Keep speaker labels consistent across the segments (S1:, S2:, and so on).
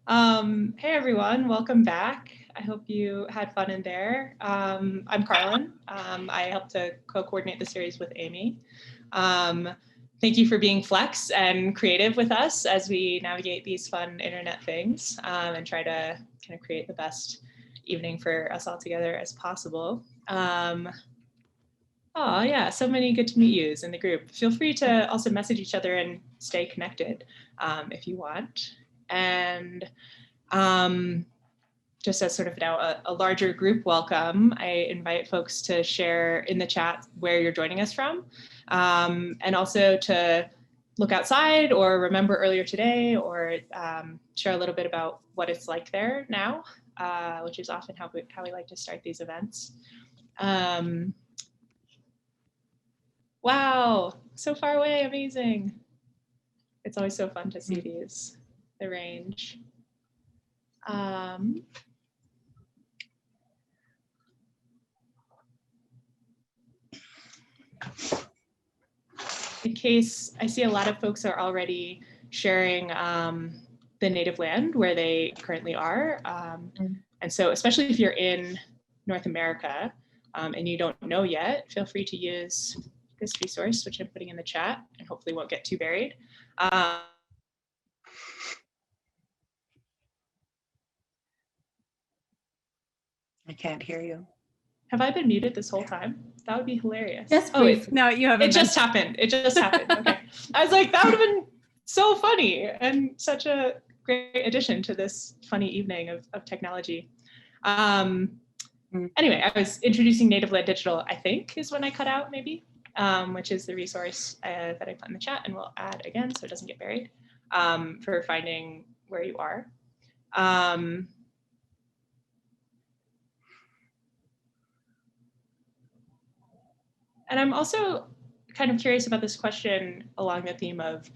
S1: Hey everyone, welcome back. I hope you had fun in there. I'm Carlin. I help to co-coordinate the series with Amy. Thank you for being flex and creative with us as we navigate these fun internet things and try to kind of create the best evening for us all together as possible. Oh yeah, so many good to meet yous in the group. Feel free to also message each other and stay connected if you want. And just as sort of now a larger group welcome, I invite folks to share in the chat where you're joining us from, and also to look outside or remember earlier today, or share a little bit about what it's like there now, which is often how we like to start these events. Wow, so far away, amazing. It's always so fun to see these, the range. In case I see a lot of folks are already sharing the native land where they currently are. And so especially if you're in North America and you don't know yet, feel free to use this resource, which I'm putting in the chat and hopefully won't get too buried. I
S2: can't hear you.
S1: Have I been muted this whole time? That would be hilarious.
S3: Yes, please.
S1: No, you haven't. It just happened. It just happened. Okay. I was like, that would have been so funny and such a great addition to this funny evening of technology. Anyway, I was introducing Native Land Digital, I think, is when I cut out maybe, which is the resource that I put in the chat and we'll add again so it doesn't get buried, for finding where you are. And I'm also kind of curious about this question along the theme of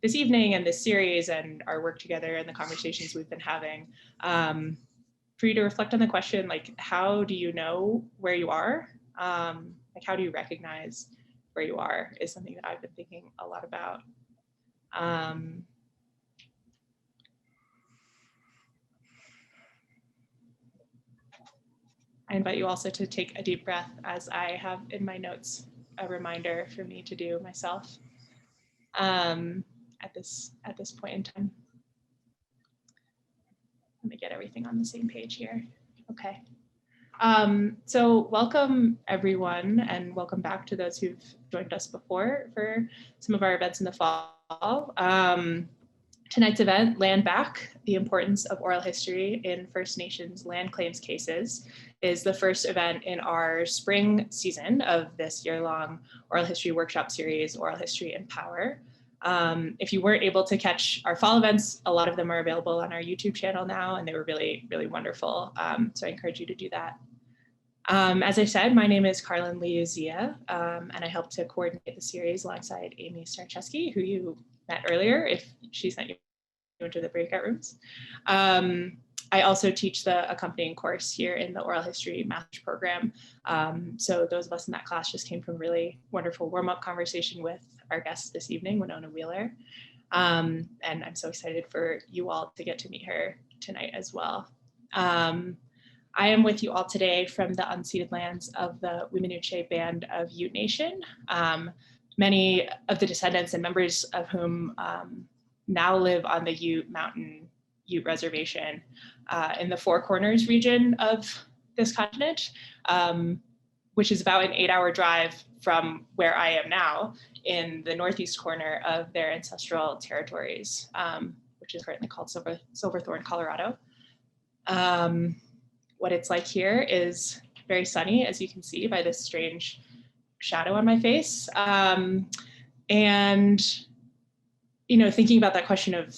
S1: this evening and this series and our work together and the conversations we've been having. For you to reflect on the question, like, how do you know where you are? Like, how do you recognize where you are is something that I've been thinking a lot about. I invite you also to take a deep breath, as I have in my notes a reminder for me to do myself at this point in time. Let me get everything on the same page here. Okay. So welcome everyone, and welcome back to those who've joined us before for some of our events in the fall. Tonight's event, Land Back, the Importance of Oral History in First Nations Land Claims Cases, is the first event in our spring season of this year-long oral history workshop series, Oral History and Power. If you weren't able to catch our fall events, a lot of them are available on our YouTube channel now, and they were really, really wonderful. So I encourage you to do that. As I said, my name is Carlin Liuzia, and I help to coordinate the series alongside Amy Starcheski, who you met earlier, if she sent you into the breakout rooms. I also teach the accompanying course here in the Oral History Master's Program. So those of us in that class just came from a really wonderful warm-up conversation with our guest this evening, Winona Wheeler. And I'm so excited for you all to get to meet her tonight as well. I am with you all today from the unceded lands of the Weminuche Band of Ute Nation, many of the descendants and members of whom now live on the Ute Mountain Ute Reservation in the Four Corners region of this continent, which is about an 8-hour drive from where I am now in the northeast corner of their ancestral territories, which is currently called Silverthorne, Colorado. What it's like here is very sunny, as you can see by this strange shadow on my face. And, you know, thinking about that question of,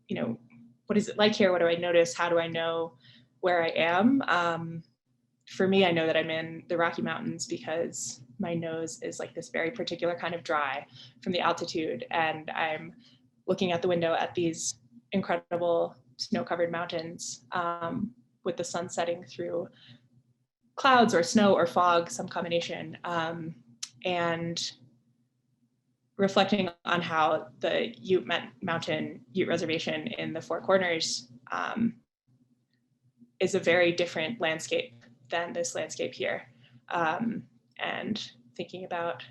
S1: you know, what is it like here? What do I notice? How do I know where I am? For me, I know that I'm in the Rocky Mountains because my nose is like this very particular kind of dry from the altitude. And I'm looking out the window at these incredible snow-covered mountains with the sun setting through clouds or snow or fog, some combination, and reflecting on how the Ute Mountain Ute Reservation in the Four Corners is a very different landscape than this landscape here. And thinking about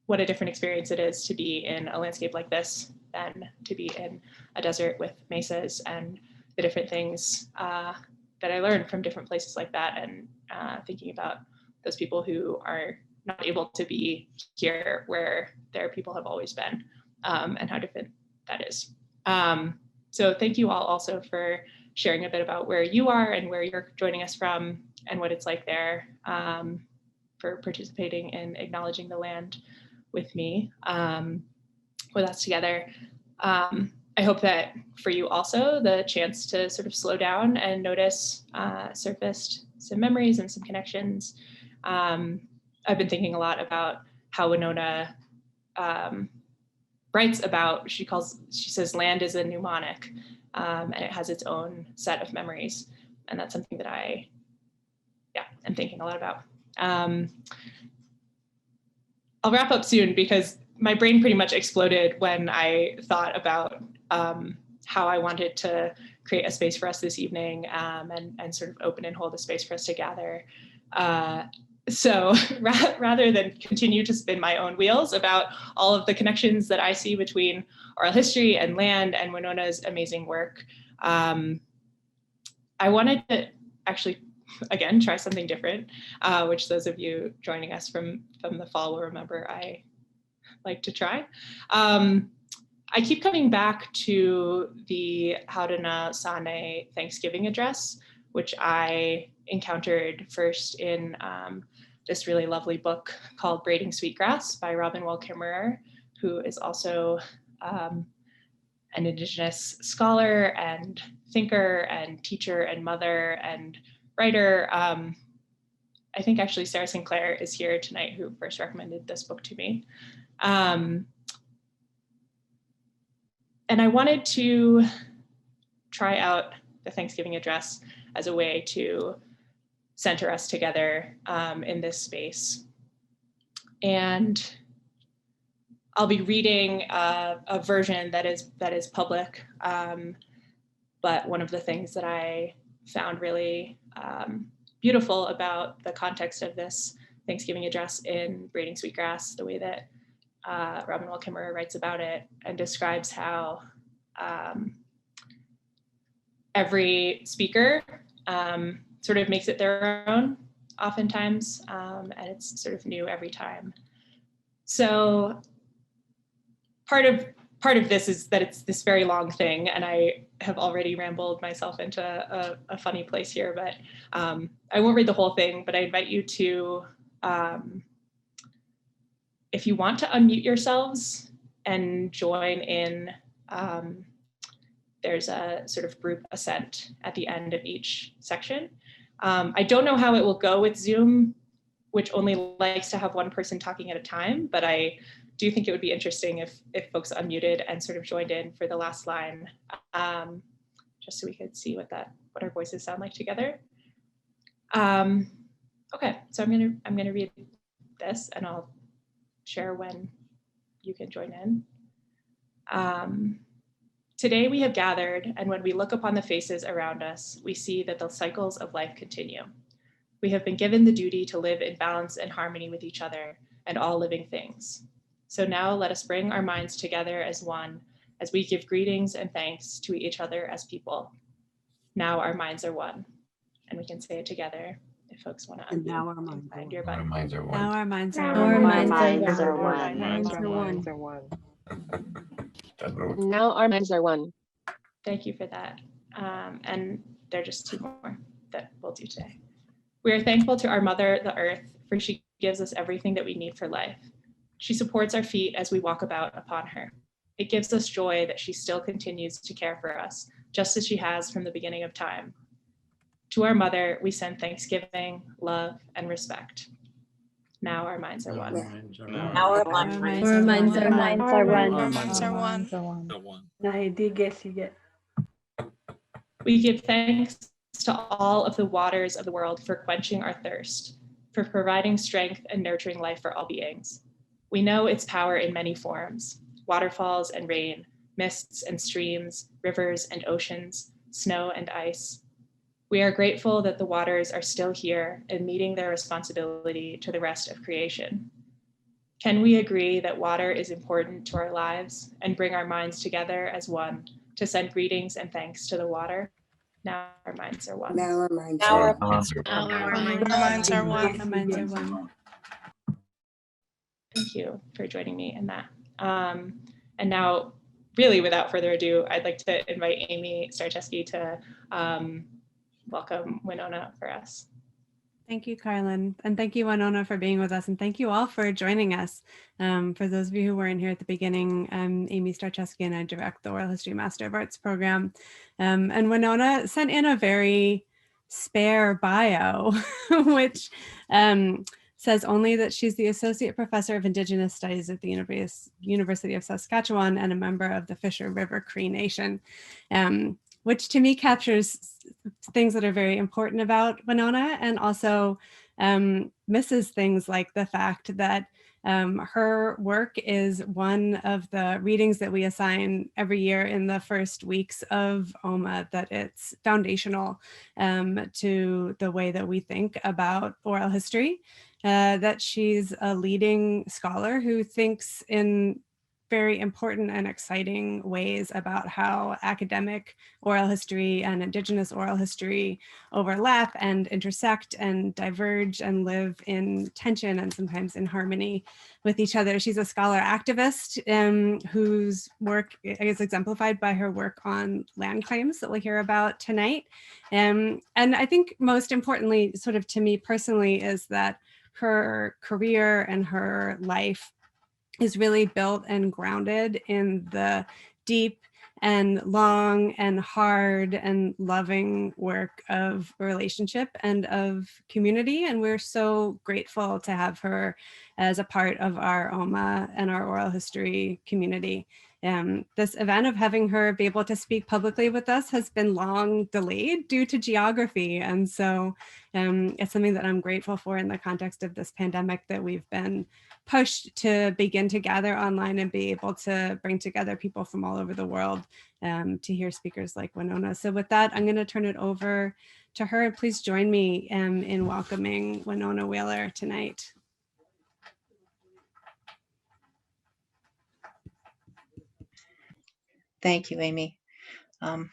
S1: what a different experience it is to be in a landscape like this than to be in a desert with mesas, and the different things that I learned from different places like that, and thinking about those people who are not able to be here where their people have always been, and how different that is. So thank you all also for sharing a bit about where you are and where you're joining us from and what it's like there, for participating in acknowledging the land with me, with us together. I hope that for you also, the chance to sort of slow down and notice surfaced some memories and some connections. I've been thinking a lot about how Winona writes about, she says land is a mnemonic, and it has its own set of memories. And that's something that I am thinking a lot about. I'll wrap up soon because my brain pretty much exploded when I thought about how I wanted to create a space for us this evening, and sort of open and hold a space for us to gather. So rather than continue to spin my own wheels about all of the connections that I see between oral history and land and Winona's amazing work, I wanted to actually, again, try something different, which those of you joining us from the fall will remember I like to try. I keep coming back to the Haudana Sane Thanksgiving address, which I encountered first in this really lovely book called Braiding Sweetgrass by Robin Wall Kimmerer, who is also an Indigenous scholar and thinker and teacher and mother and writer. I think actually Sarah Sinclair is here tonight, who first recommended this book to me. And I wanted to try out the Thanksgiving address as a way to center us together in this space. And I'll be reading a version that is public, but one of the things that I found really beautiful about the context of this Thanksgiving address in Braiding Sweetgrass, the way that Robin Wall Kimmerer writes about it and describes how every speaker sort of makes it their own oftentimes, and it's sort of new every time. So part of this is that it's this very long thing, and I have already rambled myself into a funny place here, but I won't read the whole thing, but I invite you to, if you want to unmute yourselves and join in, there's a sort of group assent at the end of each section. I don't know how it will go with Zoom, which only likes to have one person talking at a time, but I do think it would be interesting if folks unmuted and sort of joined in for the last line, just so we could see what our voices sound like together. Okay, so I'm gonna read this and I'll share when you can join in. Today we have gathered, and when we look upon the faces around us, we see that the cycles of life continue. We have been given the duty to live in balance and harmony with each other and all living things. So now let us bring our minds together as one, as we give greetings and thanks to each other as people. Now our minds are one. And we can say it together if folks want to.
S2: And now our minds are one.
S3: Our minds are one.
S2: Now our minds are
S4: Our
S2: one.
S4: minds are one.
S2: Our minds are one.
S4: Now our minds are one.
S1: Thank you for that. And there are just two more that we'll do today. We are thankful to our mother, the earth, for she gives us everything that we need for life. She supports our feet as we walk about upon her. It gives us joy that she still continues to care for us, just as she has from the beginning of time. To our mother, we send thanksgiving, love, and respect. Now our minds are one.
S5: Now our minds are one.
S6: Our minds are one.
S2: Sige.
S1: We give thanks to all of the waters of the world for quenching our thirst, for providing strength and nurturing life for all beings. We know its power in many forms, waterfalls and rain, mists and streams, rivers and oceans, snow and ice. We are grateful that the waters are still here and meeting their responsibility to the rest of creation. Can we agree that water is important to our lives and bring our minds together as one to send greetings and thanks to the water? Now our minds are one.
S5: Now our minds
S6: Our
S5: are
S6: minds are one.
S2: Our minds are one.
S1: Thank you for joining me in that. And now, really without further ado, I'd like to invite Amy Starcheski to welcome Winona for us.
S3: Thank you, Carlin. And thank you, Winona, for being with us. And thank you all for joining us. For those of you who weren't here at the beginning, I'm Amy Starcheski and I direct the Oral History Master of Arts program. And Winona sent in a very spare bio, which says only that she's the Associate Professor of Indigenous Studies at the University of Saskatchewan and a member of the Fisher River Cree Nation, which to me captures things that are very important about Winona and also misses things like the fact that her work is one of the readings that we assign every year in the first weeks of OMA, that it's foundational to the way that we think about oral history, that she's a leading scholar who thinks in very important and exciting ways about how academic oral history and Indigenous oral history overlap and intersect and diverge and live in tension and sometimes in harmony with each other. She's a scholar activist whose work is exemplified by her work on land claims that we'll hear about tonight. And I think most importantly, sort of to me personally, is that her career and her life is really built and grounded in the deep and long and hard and loving work of relationship and of community. And we're so grateful to have her as a part of our OMA and our oral history community. This event of having her be able to speak publicly with us has been long delayed due to geography. And so it's something that I'm grateful for in the context of this pandemic, that we've been pushed to begin to gather online and be able to bring together people from all over the world to hear speakers like Winona. So with that, I'm going to turn it over to her. Please join me in welcoming Winona Wheeler tonight.
S7: Thank you, Amy. Danse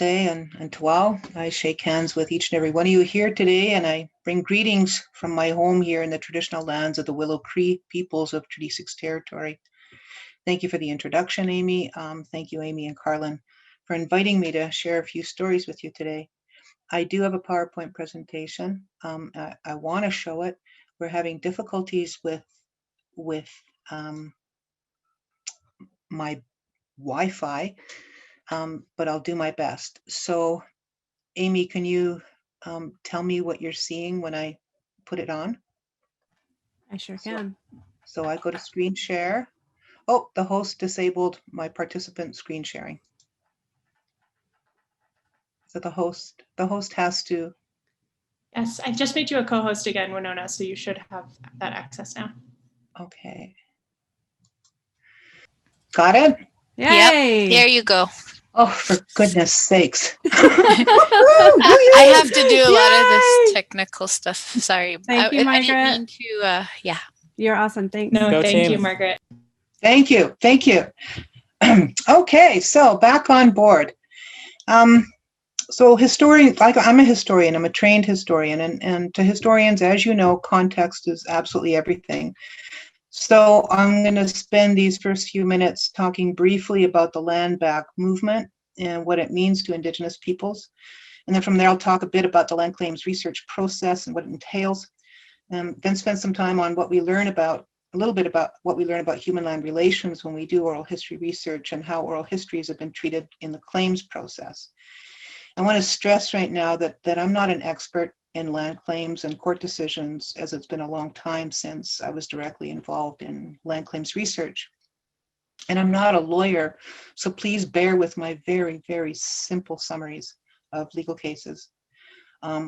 S7: and Tuau, I shake hands with each and every one of you here today, and I bring greetings from my home here in the traditional lands of the Willow Cree peoples of Treaty 6 territory. Thank you for the introduction, Amy. Thank you, Amy and Carlin, for inviting me to share a few stories with you today. I do have a PowerPoint presentation. I want to show it. We're having difficulties with my Wi-Fi, but I'll do my best. So, Amy, can you tell me what you're seeing when I put it on?
S3: I sure can.
S7: So I go to screen share. Oh, the host disabled my participant screen sharing. So the host has to.
S1: Yes, I've just made you a co-host again, Winona, so you should have that access now.
S7: Okay. Got it?
S3: Yay!
S6: Yep, there you go.
S7: Oh, for goodness sakes.
S6: I have to do a lot of this technical stuff. Sorry.
S3: Thank you,
S6: I didn't
S3: Margaret.
S6: mean to, yeah.
S3: You're awesome. Thanks.
S1: No,
S8: Go
S1: thank
S8: team.
S1: you, Margaret.
S7: Thank you. Thank you. Okay, so back on board. So historian, like I'm a historian, I'm a trained historian, and to historians, as you know, context is absolutely everything. So I'm going to spend these first few minutes talking briefly about the land back movement and what it means to Indigenous peoples. And then from there, I'll talk a bit about the land claims research process and what it entails. Then spend some time on what we learn about, a little bit about what we learn about human-land relations when we do oral history research and how oral histories have been treated in the claims process. I want to stress right now that I'm not an expert in land claims and court decisions, as it's been a long time since I was directly involved in land claims research. And I'm not a lawyer, so please bear with my very, very simple summaries of legal cases.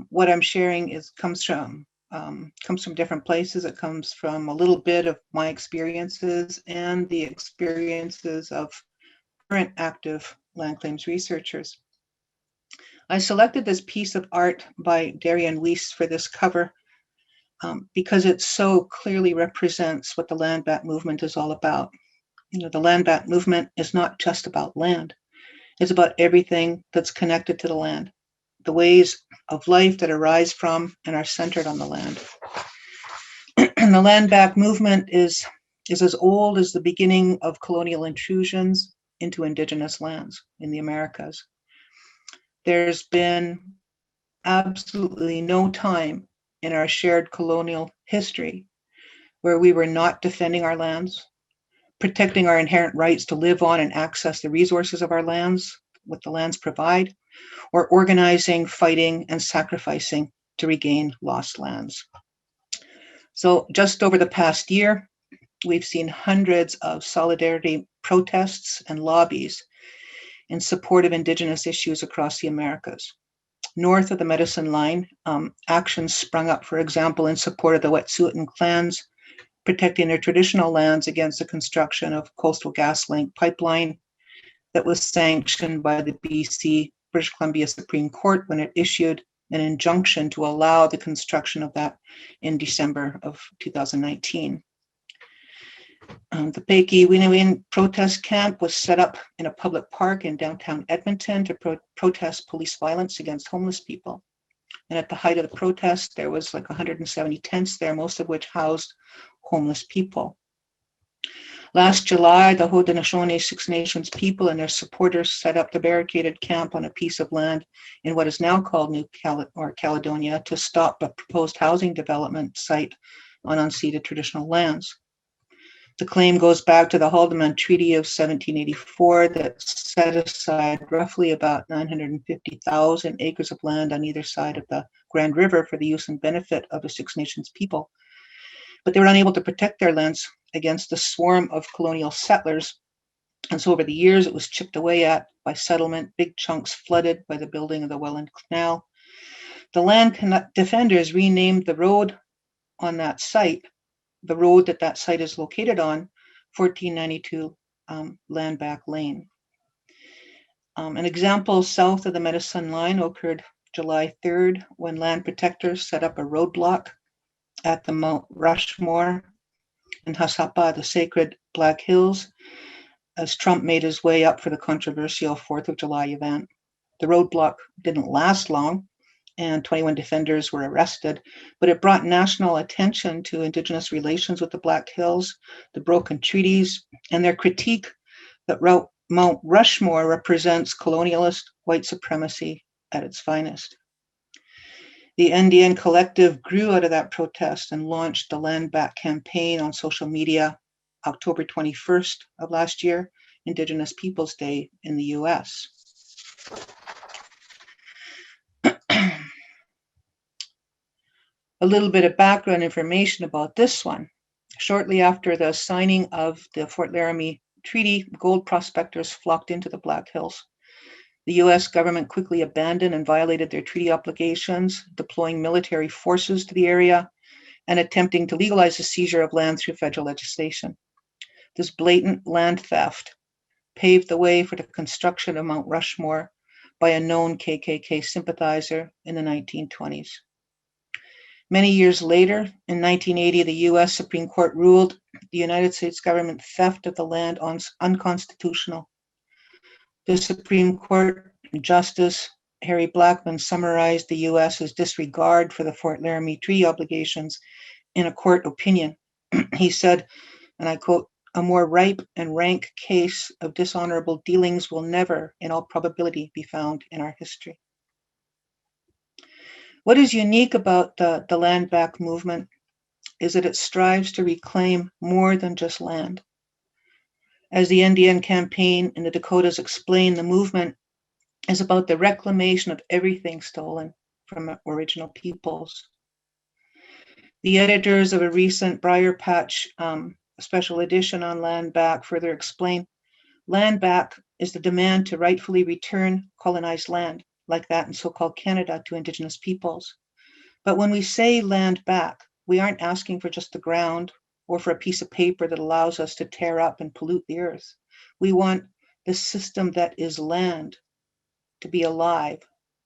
S7: What I'm sharing comes from comes from different places. It comes from a little bit of my experiences and the experiences of current active land claims researchers. I selected this piece of art by Darian Weiss for this cover because it so clearly represents what the land back movement is all about. The land back movement is not just about land. It's about everything that's connected to the land, the ways of life that arise from and are centered on the land. And the land back movement is as old as the beginning of colonial intrusions into Indigenous lands in the Americas. There's been absolutely no time in our shared colonial history where we were not defending our lands, protecting our inherent rights to live on and access the resources of our lands, what the lands provide, or organizing, fighting, and sacrificing to regain lost lands. So just over the past year, we've seen hundreds of solidarity protests and lobbies in support of Indigenous issues across the Americas. North of the Medicine Line, actions sprung up, for example, in support of the Wet'suwet'en clans, protecting their traditional lands against the construction of Coastal GasLink pipeline that was sanctioned by the BC British Columbia Supreme Court when it issued an injunction to allow the construction of that in December of 2019. The Peiki Winawin protest camp was set up in a public park in downtown Edmonton to protest police violence against homeless people. And at the height of the protest, there was like 170 tents there, most of which housed homeless people. Last July, the Haudenosaunee Six Nations people and their supporters set up the barricaded camp on a piece of land in what is now called New Caledonia to stop a proposed housing development site on unceded traditional lands. The claim goes back to the Haldimand Treaty of 1784 that set aside roughly about 950,000 acres of land on either side of the Grand River for the use and benefit of the Six Nations people. But they were unable to protect their lands against the swarm of colonial settlers. And so over the years, it was chipped away at by settlement, big chunks flooded by the building of the Welland Canal. The land defenders renamed the road on that site, the road that site is located on, 1492 Landback Lane. An example south of the Medicine Line occurred July 3rd when land protectors set up a roadblock at the Mount Rushmore in Hassapa, the sacred Black Hills, as Trump made his way up for the controversial 4th of July event. The roadblock didn't last long, and 21 defenders were arrested, but it brought national attention to Indigenous relations with the Black Hills, the broken treaties, and their critique that Mount Rushmore represents colonialist white supremacy at its finest. The NDN Collective grew out of that protest and launched the Land Back campaign on social media October 21st of last year, Indigenous Peoples Day in the US. A little bit of background information about this one. Shortly after the signing of the Fort Laramie Treaty, gold prospectors flocked into the Black Hills. The US government quickly abandoned and violated their treaty obligations, deploying military forces to the area and attempting to legalize the seizure of land through federal legislation. This blatant land theft paved the way for the construction of Mount Rushmore by a known KKK sympathizer in the 1920s. Many years later, in 1980, the US Supreme Court ruled the United States government theft of the land unconstitutional. The Supreme Court Justice Harry Blackmun summarized the US's disregard for the Fort Laramie Treaty obligations in a court opinion. He said, and I quote, "A more ripe and rank case of dishonorable dealings will never, in all probability, be found in our history." What is unique about the Land Back movement is that it strives to reclaim more than just land. As the NDN campaign in the Dakotas explained, the movement is about the reclamation of everything stolen from original peoples. The editors of a recent Briar Patch special edition on Land Back further explain, Land Back is the demand to rightfully return colonized land, like that in so-called Canada, to Indigenous peoples. But when we say land back, we aren't asking for just the ground or for a piece of paper that allows us to tear up and pollute the earth. We want the system that is land to be alive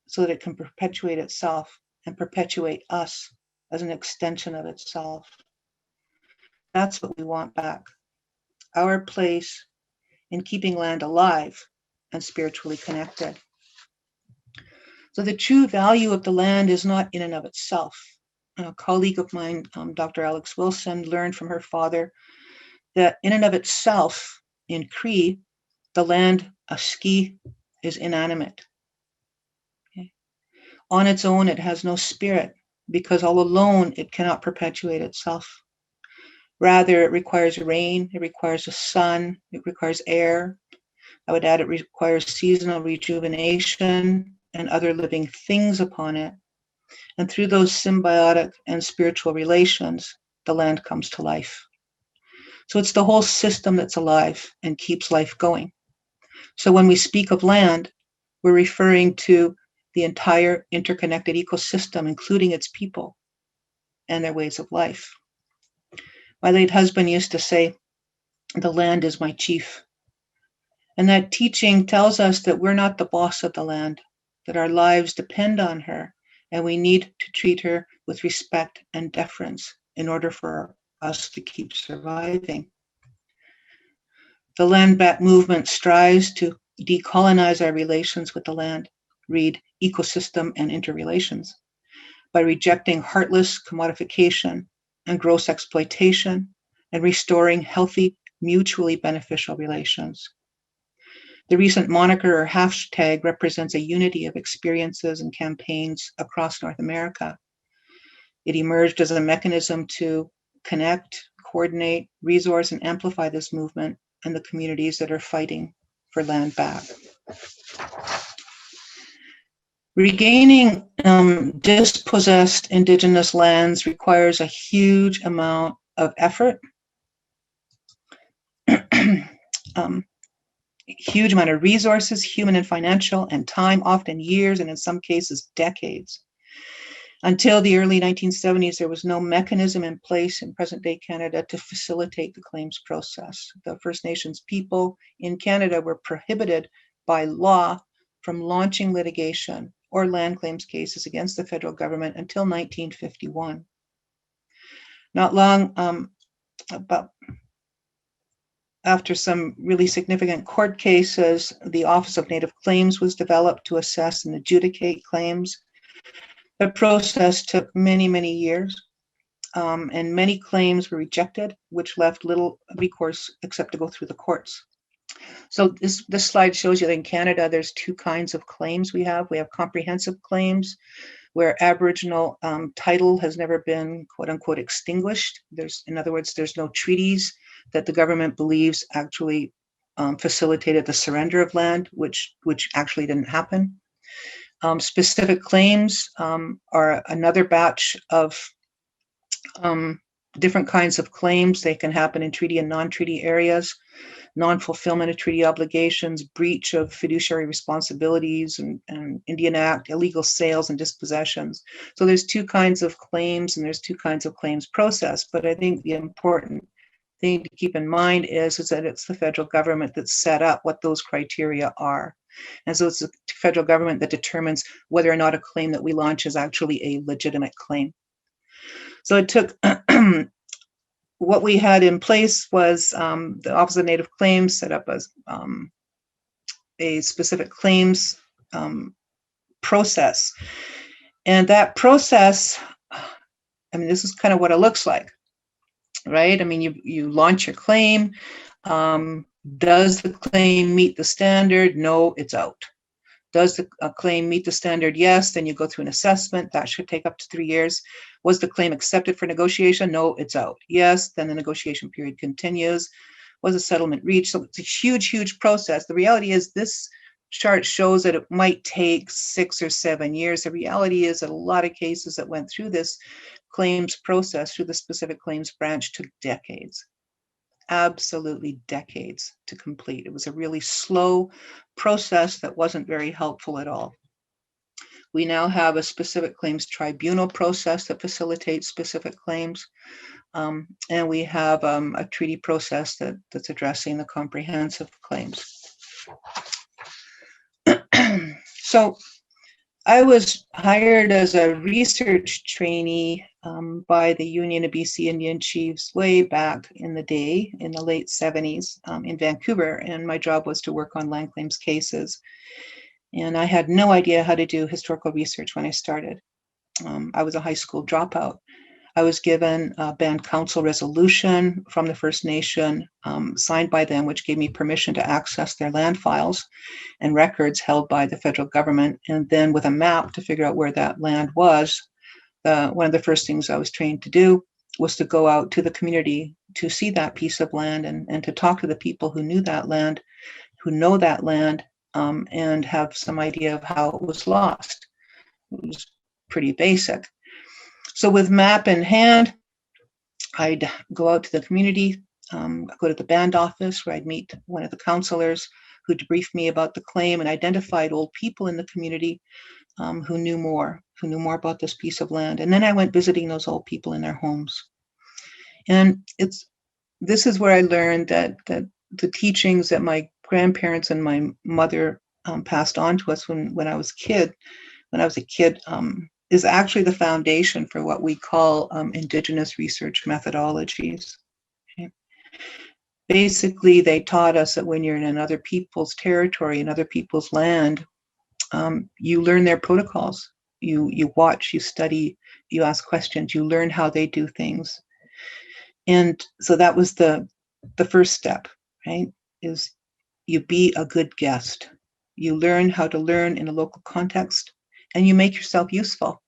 S7: so that it can perpetuate itself and perpetuate us as an extension of itself. That's what we want back. Our place in keeping land alive and spiritually connected. So the true value of the land is not in and of itself. A colleague of mine, Dr. Alex Wilson, learned from her father that in and of itself, in Cree, the land, a ski, is inanimate. Okay? On its own, it has no spirit, because all alone, it cannot perpetuate itself. Rather, it requires rain, it requires the sun, it requires air. I would add it requires seasonal rejuvenation and other living things upon it. And through those symbiotic and spiritual relations, the land comes to life. So it's the whole system that's alive and keeps life going. So when we speak of land, we're referring to the entire interconnected ecosystem, including its people and their ways of life. My late husband used to say, the land is my chief. And that teaching tells us that we're not the boss of the land, that our lives depend on her, and we need to treat her with respect and deference in order for us to keep surviving. The land back movement strives to decolonize our relations with the land, read ecosystem and interrelations, by rejecting heartless commodification and gross exploitation and restoring healthy, mutually beneficial relations. The recent moniker or hashtag represents a unity of experiences and campaigns across North America. It emerged as a mechanism to connect, coordinate, resource, and amplify this movement and the communities that are fighting for land back. Regaining dispossessed Indigenous lands requires a huge amount of effort, huge amount of resources, human and financial, and time, often years, and in some cases, decades. Until the early 1970s, there was no mechanism in place in present-day Canada to facilitate the claims process. The First Nations people in Canada were prohibited by law from launching litigation or land claims cases against the federal government until 1951. Not long, about after some really significant court cases, the Office of Native Claims was developed to assess and adjudicate claims. The process took many, many years, and many claims were rejected, which left little recourse except to go through the courts. So this slide shows you that in Canada, there's two kinds of claims we have. We have comprehensive claims, where Aboriginal title has never been, quote unquote, extinguished. In other words, there's no treaties that the government believes actually facilitated the surrender of land, which actually didn't happen. Specific claims are another batch of different kinds of claims. They can happen in treaty and non-treaty areas, non-fulfillment of treaty obligations, breach of fiduciary responsibilities and Indian Act, illegal sales and dispossessions. So there's two kinds of claims and there's two kinds of claims process. But I think the important thing to keep in mind is that it's the federal government that set up what those criteria are. And so it's the federal government that determines whether or not a claim that we launch is actually a legitimate claim. So it took, what we had in place was the Office of Native Claims set up as a specific claims process. And that process, I mean, this is kind of what it looks like, right? I mean, you launch your claim. Does the claim meet the standard? No, it's out. Does the claim meet the standard? Yes, then you go through an assessment. That should take up to 3 years. Was the claim accepted for negotiation? No, it's out. Yes, then the negotiation period continues. Was a settlement reached? So it's a huge, huge process. The reality is this chart shows that it might take 6 or 7 years. The reality is that a lot of cases that went through this claims process, through the specific claims branch, took decades. Absolutely decades to complete. It was a really slow process that wasn't very helpful at all. We now have a specific claims tribunal process that facilitates specific claims. And we have a treaty process that's addressing the comprehensive claims. So I was hired as a research trainee by the Union of BC Indian Chiefs way back in the day, in the late 70s in Vancouver. And my job was to work on land claims cases. And I had no idea how to do historical research when I started. I was a high school dropout. I was given a band council resolution from the First Nation signed by them, which gave me permission to access their land files and records held by the federal government. And then with a map to figure out where that land was, one of the first things I was trained to do was to go out to the community to see that piece of land and to talk to the people who knew that land, who know that land, and have some idea of how it was lost. It was pretty basic. So with map in hand, I'd go out to the community, go to the band office where I'd meet one of the counselors who'd brief me about the claim and identified old people in the community who knew more about this piece of land. And then I went visiting those old people in their homes. And this is where I learned that the teachings that my grandparents and my mother passed on to us when I was a kid, is actually the foundation for what we call Indigenous research methodologies. Okay. Basically, they taught us that when you're in another people's territory, another people's land, you learn their protocols. You watch, you study, you ask questions, you learn how they do things. And so that was the first step, right? Is you be a good guest. You learn how to learn in a local context, and you make yourself useful.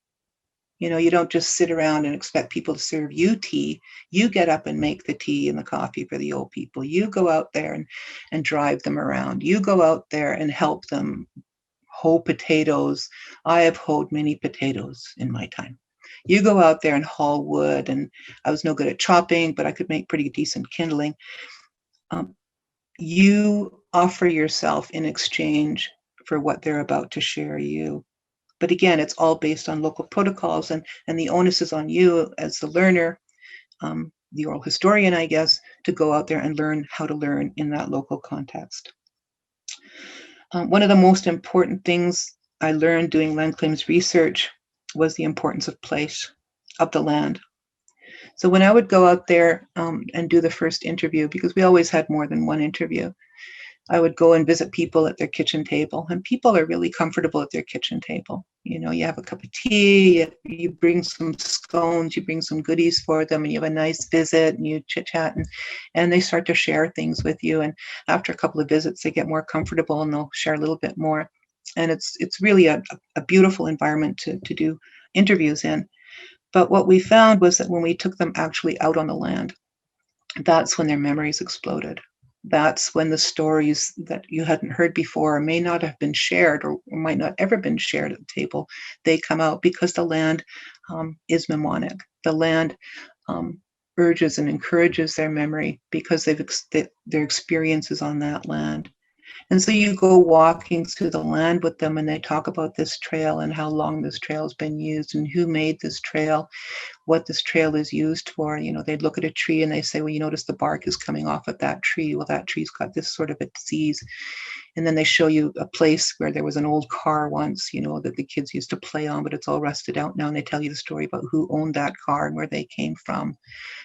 S7: You know, you don't just sit around and expect people to serve you tea. You get up and make the tea and the coffee for the old people. You go out there and drive them around. You go out there and help them hoe potatoes. I have hoed many potatoes in my time. You go out there and haul wood, and I was no good at chopping, but I could make pretty decent kindling. You offer yourself in exchange for what they're about to share you. But again, it's all based on local protocols, and the onus is on you as the learner, the oral historian, I guess, to go out there and learn how to learn in that local context. One of the most important things I learned doing land claims research was the importance of place, of the land. So when I would go out there and do the first interview, because we always had more than one interview, I would go and visit people at their kitchen table, and people are really comfortable at their kitchen table. You know, you have a cup of tea, you bring some scones, you bring some goodies for them, and you have a nice visit, and you chit chat, and they start to share things with you. And after a couple of visits, they get more comfortable and they'll share a little bit more. And it's really a beautiful environment to do interviews in. But what we found was that when we took them actually out on the land, that's when their memories exploded. That's when the stories that you hadn't heard before or may not have been shared or might not ever been shared at the table, they come out because the land is mnemonic. The land urges and encourages their memory because their experiences on that land. And so you go walking through the land with them and they talk about this trail and how long this trail has been used and who made this trail, what this trail is used for. You know, they'd look at a tree and they say, well, you notice the bark is coming off of that tree. Well, that tree's got this sort of a disease. And then they show you a place where there was an old car once, you know, that the kids used to play on, but it's all rusted out now. And they tell you the story about who owned that car and where they came from. And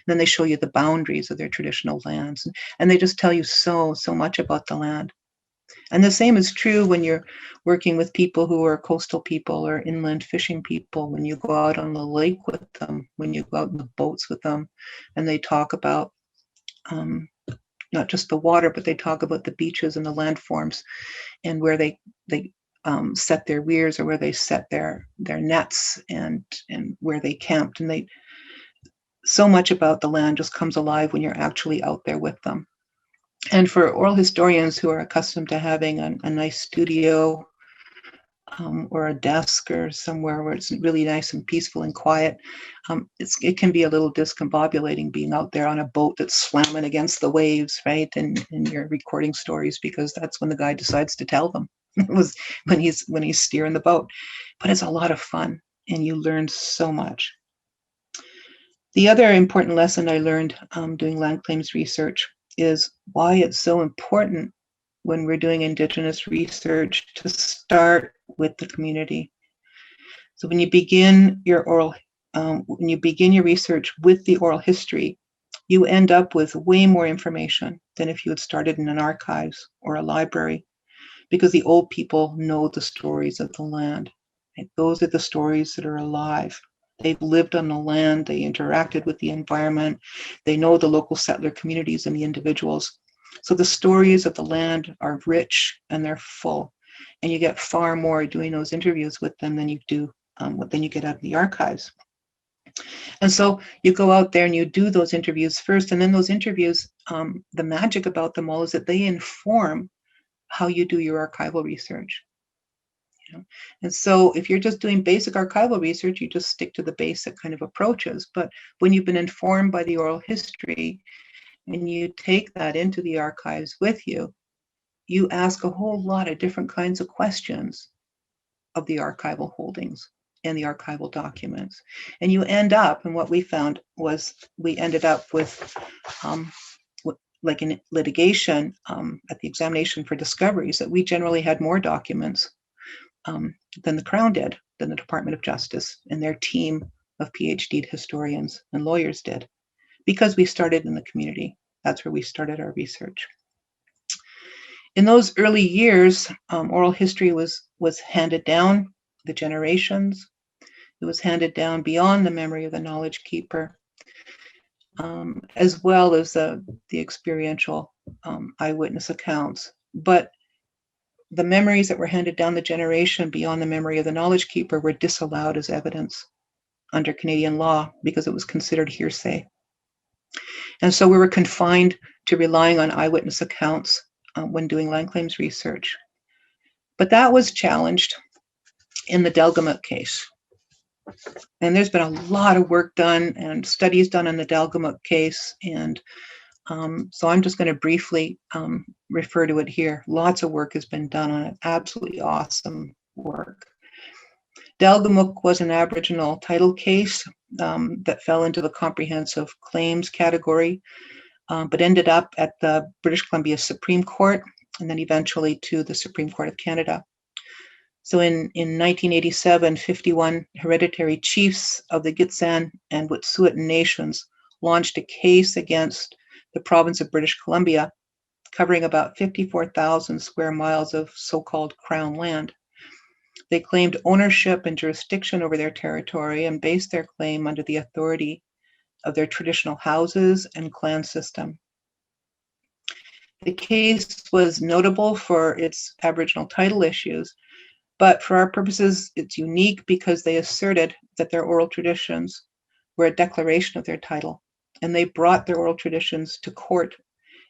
S7: then they show you the boundaries of their traditional lands. And they just tell you so much about the land. And the same is true when you're working with people who are coastal people or inland fishing people, when you go out on the lake with them, when you go out in the boats with them, and they talk about not just the water, but they talk about the beaches and the landforms and where they set their weirs or where they set their nets and where they camped. And so much about the land just comes alive when you're actually out there with them. And for oral historians who are accustomed to having a nice studio or a desk or somewhere where it's really nice and peaceful and quiet, it can be a little discombobulating being out there on a boat that's slamming against the waves, right? And you're recording stories because that's when the guy decides to tell them. It was when he's steering the boat, but it's a lot of fun and you learn so much. The other important lesson I learned doing land claims research is why it's so important when we're doing Indigenous research to start with the community. So when you begin your research with the oral history, you end up with way more information than if you had started in an archives or a library, because the old people know the stories of the land. Right? Those are the stories that are alive. They've lived on the land, they interacted with the environment, they know the local settler communities and the individuals. So the stories of the land are rich and they're full, and you get far more doing those interviews with them than you do than you get out of the archives. And so you go out there and you do those interviews first, and then those interviews, the magic about them all is that they inform how you do your archival research. And so if you're just doing basic archival research, you just stick to the basic kind of approaches. But when you've been informed by the oral history and you take that into the archives with you, you ask a whole lot of different kinds of questions of the archival holdings and the archival documents. And you end up, and what we found was we ended up with, like in litigation, at the examination for discoveries, that we generally had more documents than the Crown did, than the Department of Justice and their team of PhD historians and lawyers did, because we started in the community. That's where we started our research. In those early years, oral history was handed down the generations. It was handed down beyond the memory of the knowledge keeper, as well as the experiential eyewitness accounts. But the memories that were handed down the generation beyond the memory of the knowledge keeper were disallowed as evidence under Canadian law because it was considered hearsay. And so we were confined to relying on eyewitness accounts when doing land claims research. But that was challenged in the Delgamuukw case. And there's been a lot of work done and studies done on the Delgamuukw case. And so I'm just going to briefly refer to it here. Lots of work has been done on it. Absolutely awesome work. Delgamuukw was an Aboriginal title case that fell into the comprehensive claims category, but ended up at the British Columbia Supreme Court and then eventually to the Supreme Court of Canada. So in 1987, 51 hereditary chiefs of the Gitxsan and Wet'suwet'en nations launched a case against the province of British Columbia, covering about 54,000 square miles of so-called Crown land. They claimed ownership and jurisdiction over their territory and based their claim under the authority of their traditional houses and clan system. The case was notable for its Aboriginal title issues, but for our purposes, it's unique because they asserted that their oral traditions were a declaration of their title, and they brought their oral traditions to court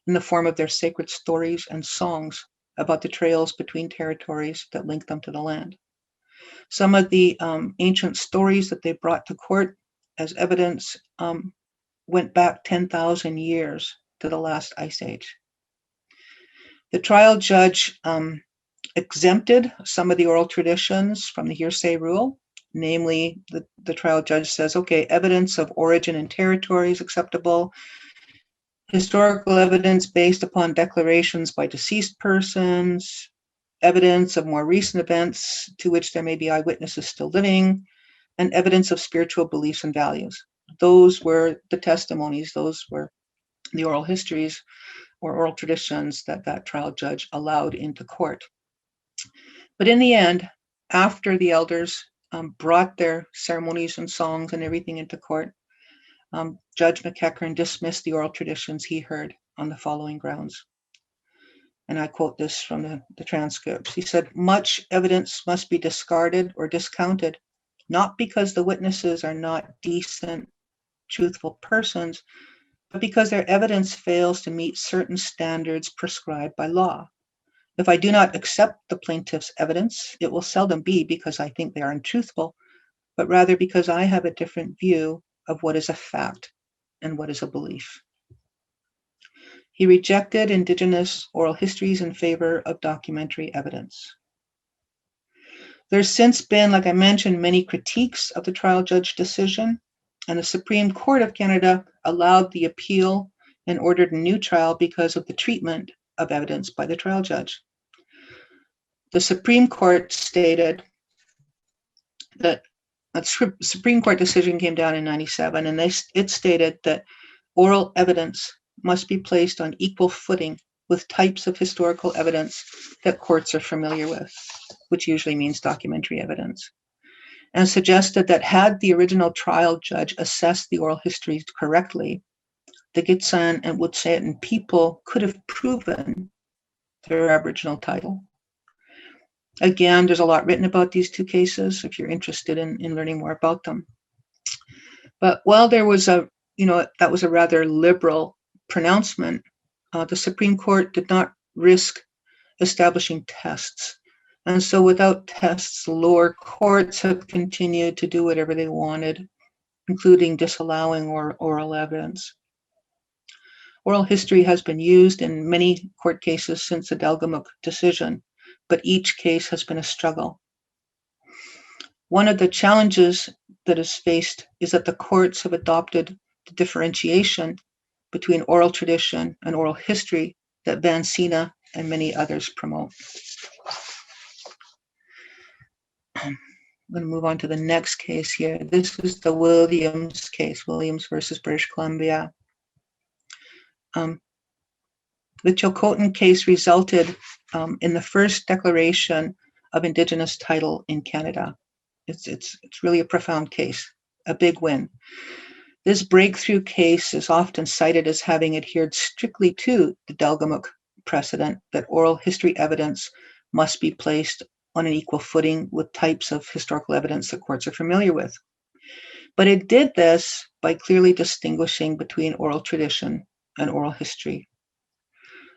S7: in the form of their sacred stories and songs about the trails between territories that link them to the land. Some of the ancient stories that they brought to court as evidence went back 10,000 years to the last ice age. The trial judge exempted some of the oral traditions from the hearsay rule. Namely, the trial judge says, okay, evidence of origin and territory is acceptable. Historical evidence based upon declarations by deceased persons, evidence of more recent events to which there may be eyewitnesses still living, and evidence of spiritual beliefs and values. Those were the testimonies, those were the oral histories or oral traditions that that trial judge allowed into court. But in the end, after the elders brought their ceremonies and songs and everything into court, Judge McEachern dismissed the oral traditions he heard on the following grounds. And I quote this from the transcripts. He said, "Much evidence must be discarded or discounted, not because the witnesses are not decent, truthful persons, but because their evidence fails to meet certain standards prescribed by law. If I do not accept the plaintiff's evidence, it will seldom be because I think they are untruthful, but rather because I have a different view of what is a fact and what is a belief." He rejected Indigenous oral histories in favor of documentary evidence. There's since been, like I mentioned, many critiques of the trial judge decision, and the Supreme Court of Canada allowed the appeal and ordered a new trial because of the treatment of evidence by the trial judge. The Supreme Court stated that a Supreme Court decision came down in 97, and it stated that oral evidence must be placed on equal footing with types of historical evidence that courts are familiar with, which usually means documentary evidence, and suggested that had the original trial judge assessed the oral histories correctly, the Gitxsan and Wet'suwet'en people could have proven their Aboriginal title. Again, there's a lot written about these two cases if you're interested in learning more about them. But while there was that was a rather liberal pronouncement, the Supreme Court did not risk establishing tests. And so without tests, lower courts have continued to do whatever they wanted, including disallowing oral evidence. Oral history has been used in many court cases since the Delgamuukw decision, but each case has been a struggle. One of the challenges that is faced is that the courts have adopted the differentiation between oral tradition and oral history that Vansina and many others promote. I'm going to move on to the next case here. This is the Williams case, Williams versus British Columbia. The Chilcotin case resulted in the first declaration of Indigenous title in Canada. It's really a profound case, a big win. This breakthrough case is often cited as having adhered strictly to the Delgamuukw precedent that oral history evidence must be placed on an equal footing with types of historical evidence that courts are familiar with. But it did this by clearly distinguishing between oral tradition and oral history.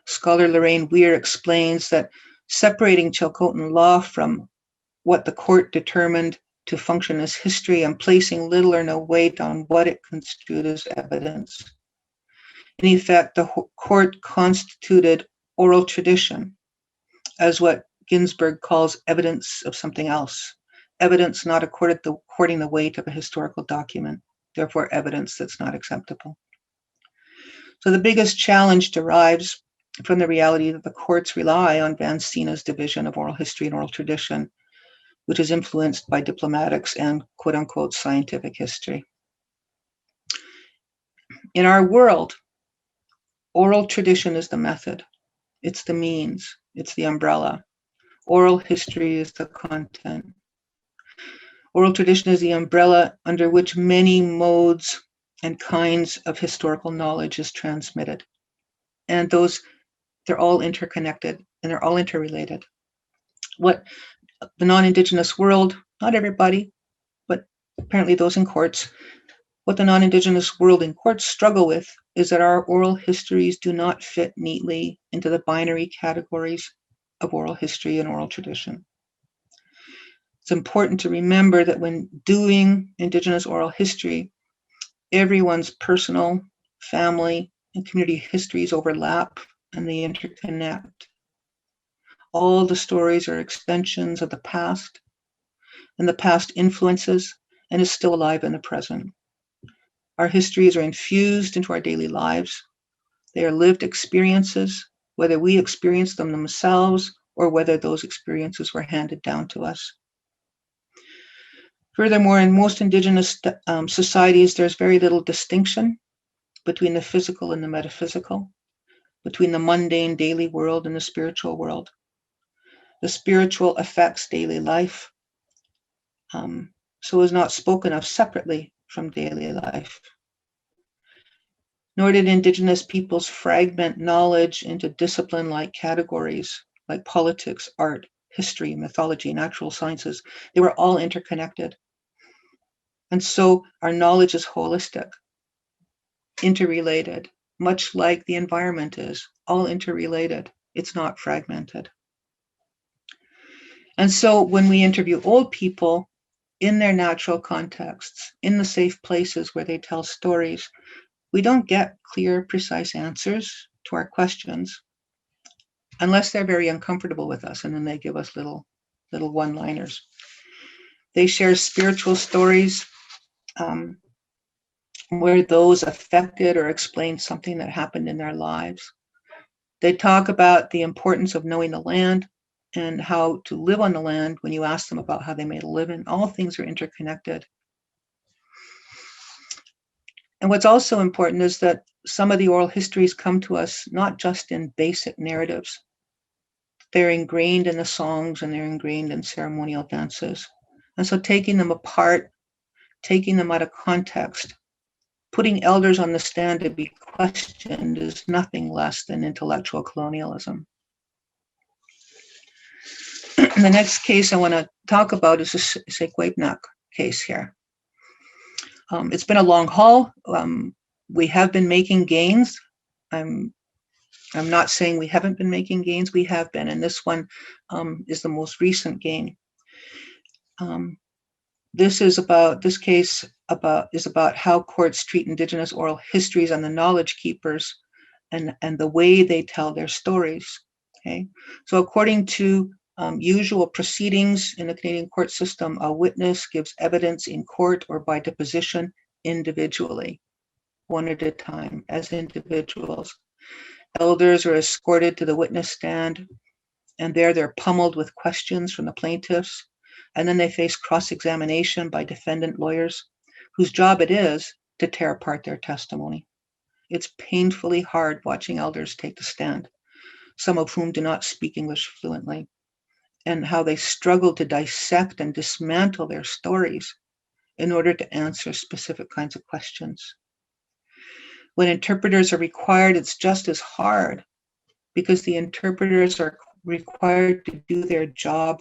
S7: Scholar Lorraine Weir explains that separating Chilcotin law from what the court determined to function as history and placing little or no weight on what it construed as evidence. In effect, the court constituted oral tradition as what Ginsburg calls evidence of something else, evidence not according the weight of a historical document, therefore evidence that's not acceptable. So the biggest challenge derives from the reality that the courts rely on Vansina's division of oral history and oral tradition, which is influenced by diplomatics and quote-unquote scientific history. In our world, oral tradition is the method, it's the means, it's the umbrella. Oral history is the content. Oral tradition is the umbrella under which many modes and kinds of historical knowledge is transmitted. And they're all interconnected and they're all interrelated. What the non-Indigenous world, not everybody, but apparently those in courts, what the non-Indigenous world in courts struggle with is that our oral histories do not fit neatly into the binary categories of oral history and oral tradition. It's important to remember that when doing Indigenous oral history, everyone's personal, family, and community histories overlap and they interconnect. All the stories are extensions of the past, and the past influences and is still alive in the present. Our histories are infused into our daily lives. They are lived experiences, whether we experience them themselves or whether those experiences were handed down to us. Furthermore, in most Indigenous societies, there's very little distinction between the physical and the metaphysical, between the mundane daily world and the spiritual world. The spiritual affects daily life, so is not spoken of separately from daily life. Nor did Indigenous peoples fragment knowledge into discipline-like categories like politics, art, history, mythology, natural sciences. They were all interconnected. And so our knowledge is holistic, interrelated, much like the environment is, all interrelated. It's not fragmented. And so when we interview old people in their natural contexts, in the safe places where they tell stories, we don't get clear, precise answers to our questions unless they're very uncomfortable with us, and then they give us little little one-liners. They share spiritual stories where those affected or explain something that happened in their lives. They talk about the importance of knowing the land and how to live on the land when you ask them about how they made a living. All things are interconnected. And what's also important is that some of the oral histories come to us not just in basic narratives. They're ingrained in the songs and they're ingrained in ceremonial dances. And so taking them apart, taking them out of context, putting elders on the stand to be questioned is nothing less than intellectual colonialism. The next case I want to talk about is the Secwepemc case here. It's been a long haul. We have been making gains. I'm not saying we haven't been making gains. We have been, and this one is the most recent gain. This case is about how courts treat Indigenous oral histories and the knowledge keepers, and the way they tell their stories. Okay, so according to usual proceedings in the Canadian court system, a witness gives evidence in court or by deposition individually, one at a time, as individuals. Elders are escorted to the witness stand, and there they're pummeled with questions from the plaintiffs, and then they face cross-examination by defendant lawyers, whose job it is to tear apart their testimony. It's painfully hard watching elders take the stand, some of whom do not speak English fluently, and how they struggle to dissect and dismantle their stories in order to answer specific kinds of questions. When interpreters are required, it's just as hard, because the interpreters are required to do their job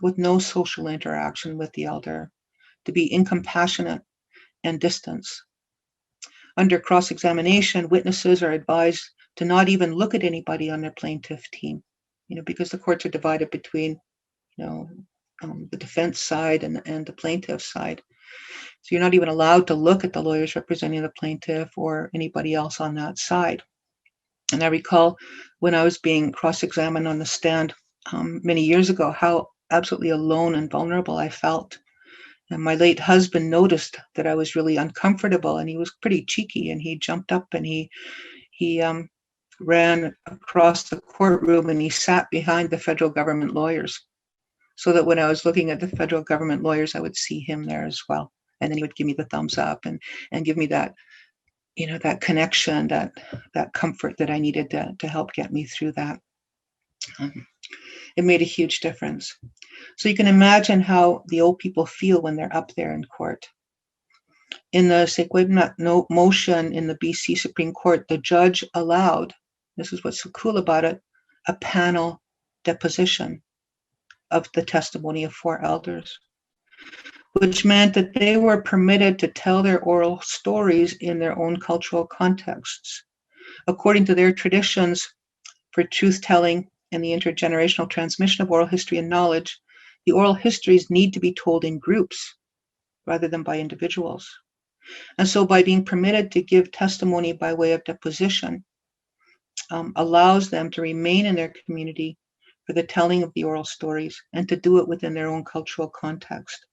S7: with no social interaction with the elder, to be incompassionate and distant. Under cross-examination, witnesses are advised to not even look at anybody on their plaintiff team, because the courts are divided between, the defense side and the plaintiff side. So you're not even allowed to look at the lawyers representing the plaintiff or anybody else on that side. And I recall when I was being cross-examined on the stand many years ago, how absolutely alone and vulnerable I felt. And my late husband noticed that I was really uncomfortable, and he was pretty cheeky, and he jumped up and he ran across the courtroom and he sat behind the federal government lawyers, so that when I was looking at the federal government lawyers, I would see him there as well. And then he would give me the thumbs up and give me that, that connection, that comfort that I needed to help get me through that. It made a huge difference. So you can imagine how the old people feel when they're up there in court. In the Secwepemc motion in the BC Supreme Court, the judge allowed, this is what's so cool about it, a panel deposition of the testimony of 4 elders, which meant that they were permitted to tell their oral stories in their own cultural contexts, according to their traditions for truth-telling and the intergenerational transmission of oral history and knowledge. The oral histories need to be told in groups rather than by individuals. And so by being permitted to give testimony by way of deposition, allows them to remain in their community for the telling of the oral stories and to do it within their own cultural context.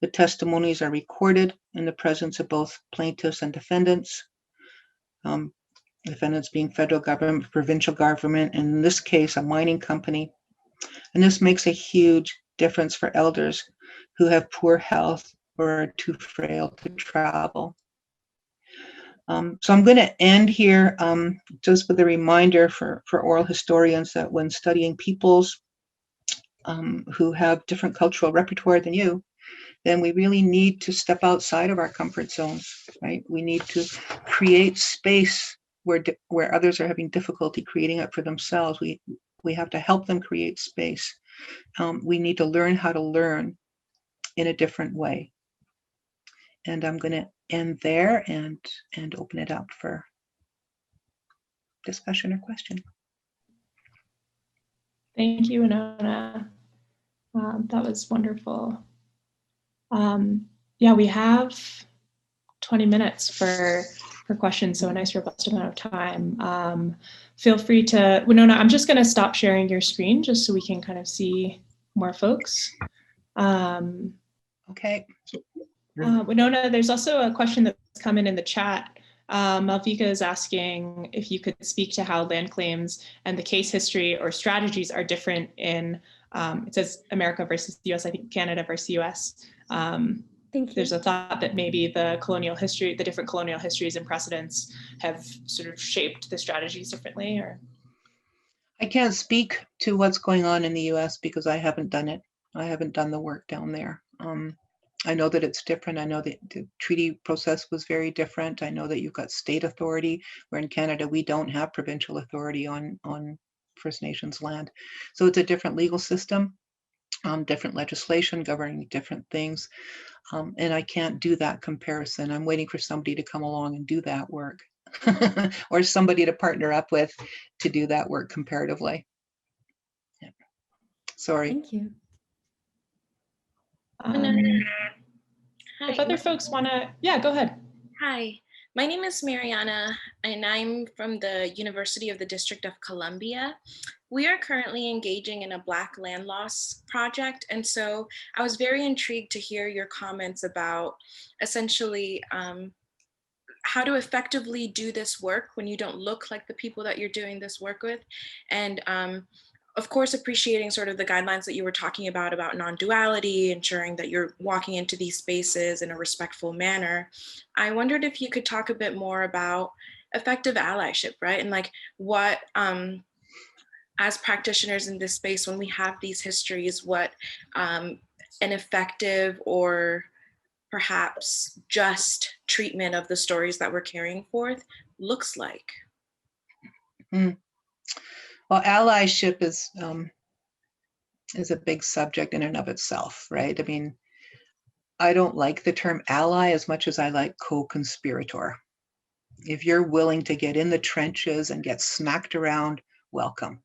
S7: The testimonies are recorded in the presence of both plaintiffs and defendants, defendants being federal government, provincial government, and in this case, a mining company. And this makes a huge difference for elders who have poor health or are too frail to travel. So I'm going to end here just with a reminder for oral historians that when studying peoples who have different cultural repertoire than you, then we really need to step outside of our comfort zones, right? We need to create space where others are having difficulty creating it for themselves. We have to help them create space. We need to learn how to learn in a different way. And I'm going to end there and open it up for discussion or question.
S1: Thank you, Winona. That was wonderful. Yeah, we have 20 minutes for questions, so a nice robust amount of time. Feel free to, Winona, I'm just going to stop sharing your screen just so we can kind of see more folks.
S7: Okay.
S1: Winona, there's also a question that's come in the chat. Malvika is asking if you could speak to how land claims and the case history or strategies are different in, it says America versus the US, I think Canada versus US.
S5: Thank you.
S1: There's a thought that maybe the colonial history, the different colonial histories and precedents have sort of shaped the strategies differently, or?
S7: I can't speak to what's going on in the US because I haven't done it. I haven't done the work down there. I know that it's different. I know that the treaty process was very different. I know that you've got state authority, where in Canada we don't have provincial authority on First Nations land. So it's a different legal system, different legislation governing different things. And I can't do that comparison. I'm waiting for somebody to come along and do that work or somebody to partner up with to do that work comparatively. Yeah. Sorry.
S5: Thank you.
S1: If other folks want to, yeah, go ahead.
S8: Hi, my name is Mariana, and I'm from the University of the District of Columbia. We are currently engaging in a Black land loss project, and so I was very intrigued to hear your comments about essentially how to effectively do this work when you don't look like the people that you're doing this work with. And of course, appreciating sort of the guidelines that you were talking about non-duality, ensuring that you're walking into these spaces in a respectful manner. I wondered if you could talk a bit more about effective allyship, right? And like what, as practitioners in this space, when we have these histories, what an effective or perhaps just treatment of the stories that we're carrying forth looks like.
S7: Well, allyship is a big subject in and of itself, right? I mean, I don't like the term ally as much as I like co-conspirator. If you're willing to get in the trenches and get smacked around, welcome.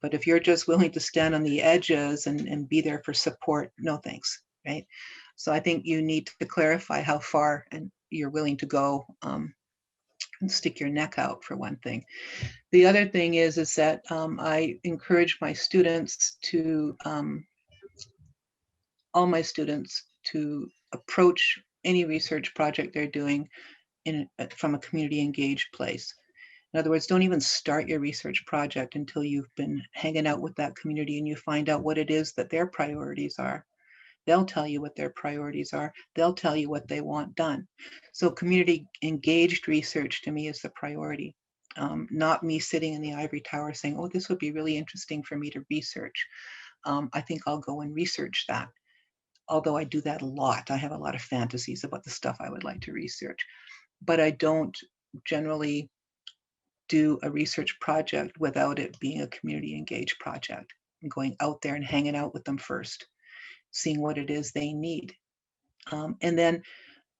S7: But if you're just willing to stand on the edges and be there for support, no thanks, right? So I think you need to clarify how far and you're willing to go and stick your neck out, for one thing. The other thing is that I encourage my students to, all my students, to approach any research project they're doing from a community engaged place. In other words, don't even start your research project until you've been hanging out with that community and you find out what it is that their priorities are. They'll tell you what their priorities are. They'll tell you what they want done. So community engaged research to me is the priority, not me sitting in the ivory tower saying, oh, this would be really interesting for me to research. I think I'll go and research that. Although I do that a lot. I have a lot of fantasies about the stuff I would like to research, but I don't generally do a research project without it being a community engaged project and going out there and hanging out with them first, seeing what it is they need. And then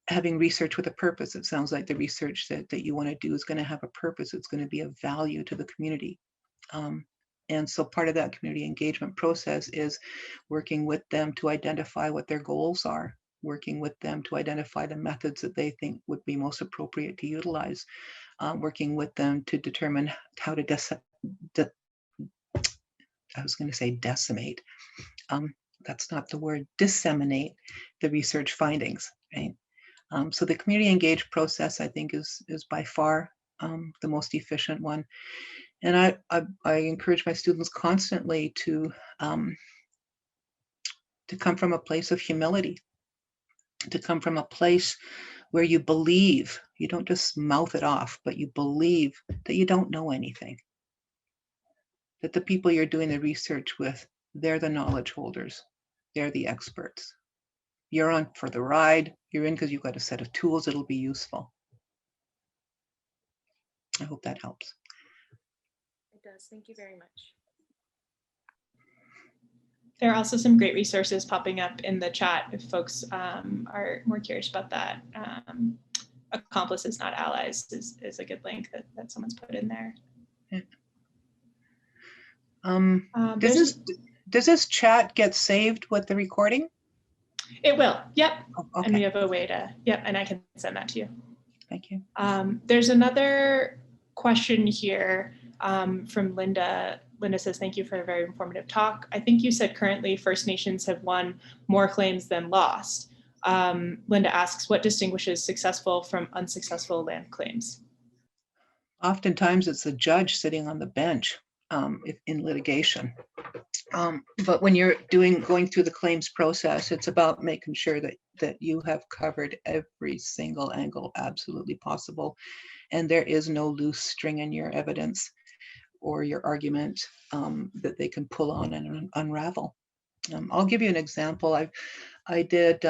S7: having research with a purpose. It sounds like the research that you want to do is going to have a purpose. It's going to be of value to the community. And so part of that community engagement process is working with them to identify what their goals are, working with them to identify the methods that they think would be most appropriate to utilize, working with them to determine how to decimate. That's not the word, disseminate the research findings, right? So the community engaged process, I think, is by far the most efficient one. And I encourage my students constantly to come from a place of humility, to come from a place where you believe, you don't just mouth it off, but you believe that you don't know anything, that the people you're doing the research with, they're the knowledge holders, they're the experts. You're on for the ride, you're in because you've got a set of tools that'll be useful. I hope that helps.
S8: It does, thank you very much.
S1: There are also some great resources popping up in the chat if folks are more curious about that. Accomplices, Not Allies is a good link that someone's put in there.
S7: Yeah. Does this chat get saved with the recording?
S1: It will, yep.
S7: Oh, okay.
S1: And we have a way to, yep, and I can send that to you.
S7: Thank you.
S1: There's another question here from Linda Linda says, thank you for a very informative talk. I think you said currently First Nations have won more claims than lost. Linda asks, what distinguishes successful from unsuccessful land claims?
S7: Oftentimes it's the judge sitting on the bench in litigation. But when you're going through the claims process, it's about making sure that you have covered every single angle absolutely possible. And there is no loose string in your evidence or your argument that they can pull on and unravel. I'll give you an example. I did,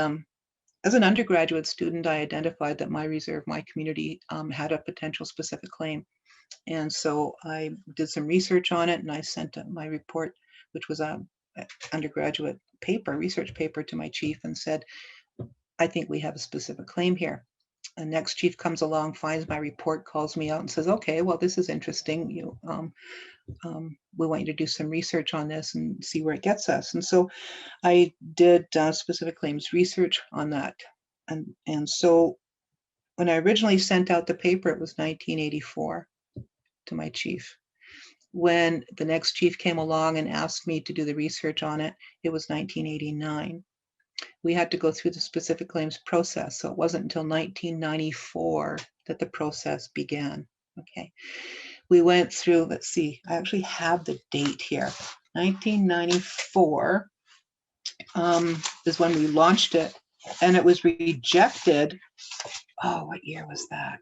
S7: as an undergraduate student, I identified that my reserve, my community had a potential specific claim. And so I did some research on it and I sent my report, which was an undergraduate paper, research paper, to my chief and said, I think we have a specific claim here. The next chief comes along, finds my report, calls me out and says, okay, well, this is interesting. We want you to do some research on this and see where it gets us. And so I did specific claims research on that. And so when I originally sent out the paper, it was 1984 to my chief. When the next chief came along and asked me to do the research on it, it was 1989. We had to go through the specific claims process. So it wasn't until 1994 that the process began. Okay. We went through, let's see, I actually have the date here. 1994 is when we launched it, and it was rejected. Oh, what year was that?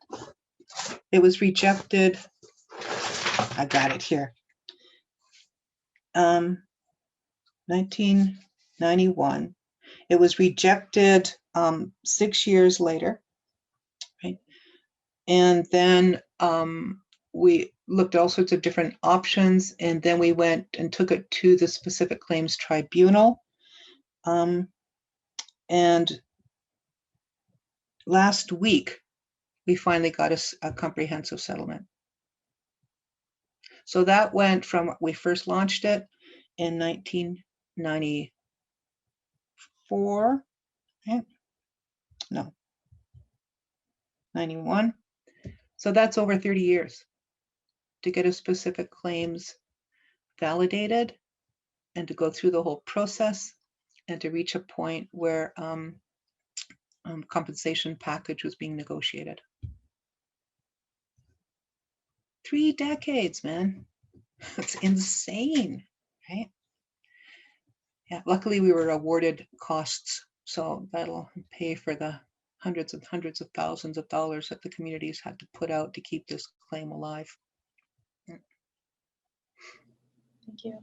S7: It was rejected. I got it here. 1991. It was rejected 6 years later, right? And then we looked at all sorts of different options, and then we went and took it to the specific claims tribunal. And last week, we finally got a comprehensive settlement. So that went from, we first launched it in 1994, right? No, 91. So that's over 30 years to get a specific claims validated and to go through the whole process and to reach a point where compensation package was being negotiated. 3 decades, man. That's insane, right? Yeah, luckily we were awarded costs, so that'll pay for the hundreds of thousands of dollars that the communities had to put out to keep this claim alive.
S1: Thank you.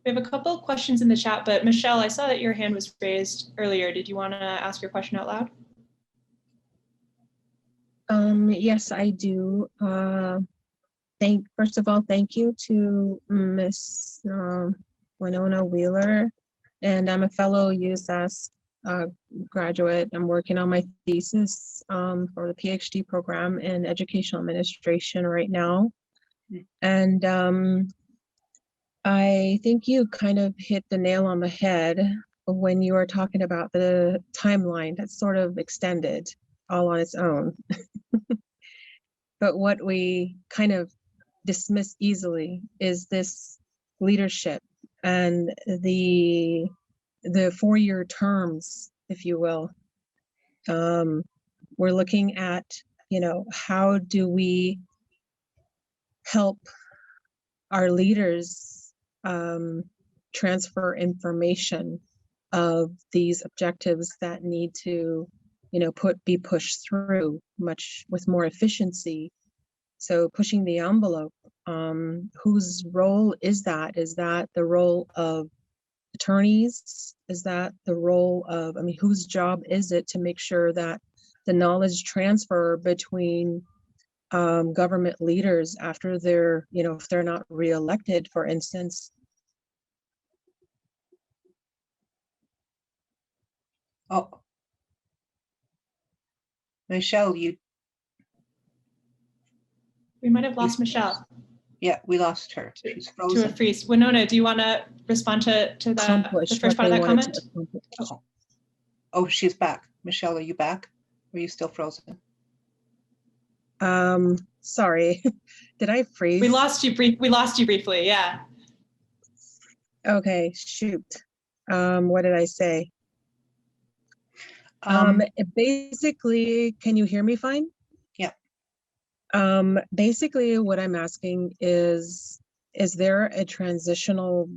S1: We have a couple of questions in the chat, but Michelle, I saw that your hand was raised earlier. Did you want to ask your question out loud?
S5: Yes, I do. First of all, thank you to Miss Winona Wheeler, and I'm a fellow USAS graduate. I'm working on my thesis for the PhD program in educational administration right now. And I think you kind of hit the nail on the head when you were talking about the timeline that's sort of extended all on its own. But what we kind of dismiss easily is this leadership and the 4-year terms, if you will. We're looking at, how do we help our leaders transfer information of these objectives that need to, be pushed through with more efficiency. So pushing the envelope, whose role is that? Is that the role of attorneys? Is that the role of, whose job is it to make sure that the knowledge transfer between government leaders after they're, if they're not reelected, for instance?
S7: Oh, Michelle,
S1: we might have lost Michelle.
S7: Yeah, we lost her. She's
S1: To
S7: frozen.
S1: a freeze. Winona, do you want to respond to the first part of that comment?
S7: Oh, she's back. Michelle, are you back? Or are you still frozen?
S5: Sorry, did I freeze?
S1: We lost you briefly, yeah.
S5: Okay, shoot. What did I say?
S7: Um,
S5: Basically, can you hear me fine?
S7: Yeah.
S5: Basically what I'm asking is there a transitional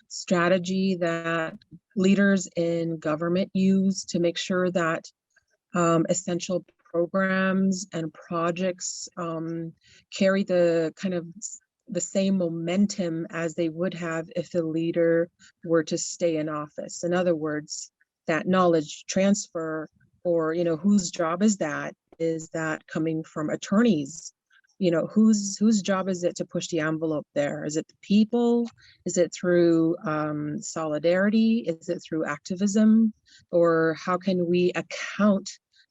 S5: strategy that leaders in government use to make sure that essential programs and projects carry the kind of the same momentum as they would have if the leader were to stay in office? In other words, that knowledge transfer, or whose job is that? Is that coming from attorneys? Whose job is it to push the envelope there? Is it the people? Is it through solidarity? Is it through activism? Or how can we account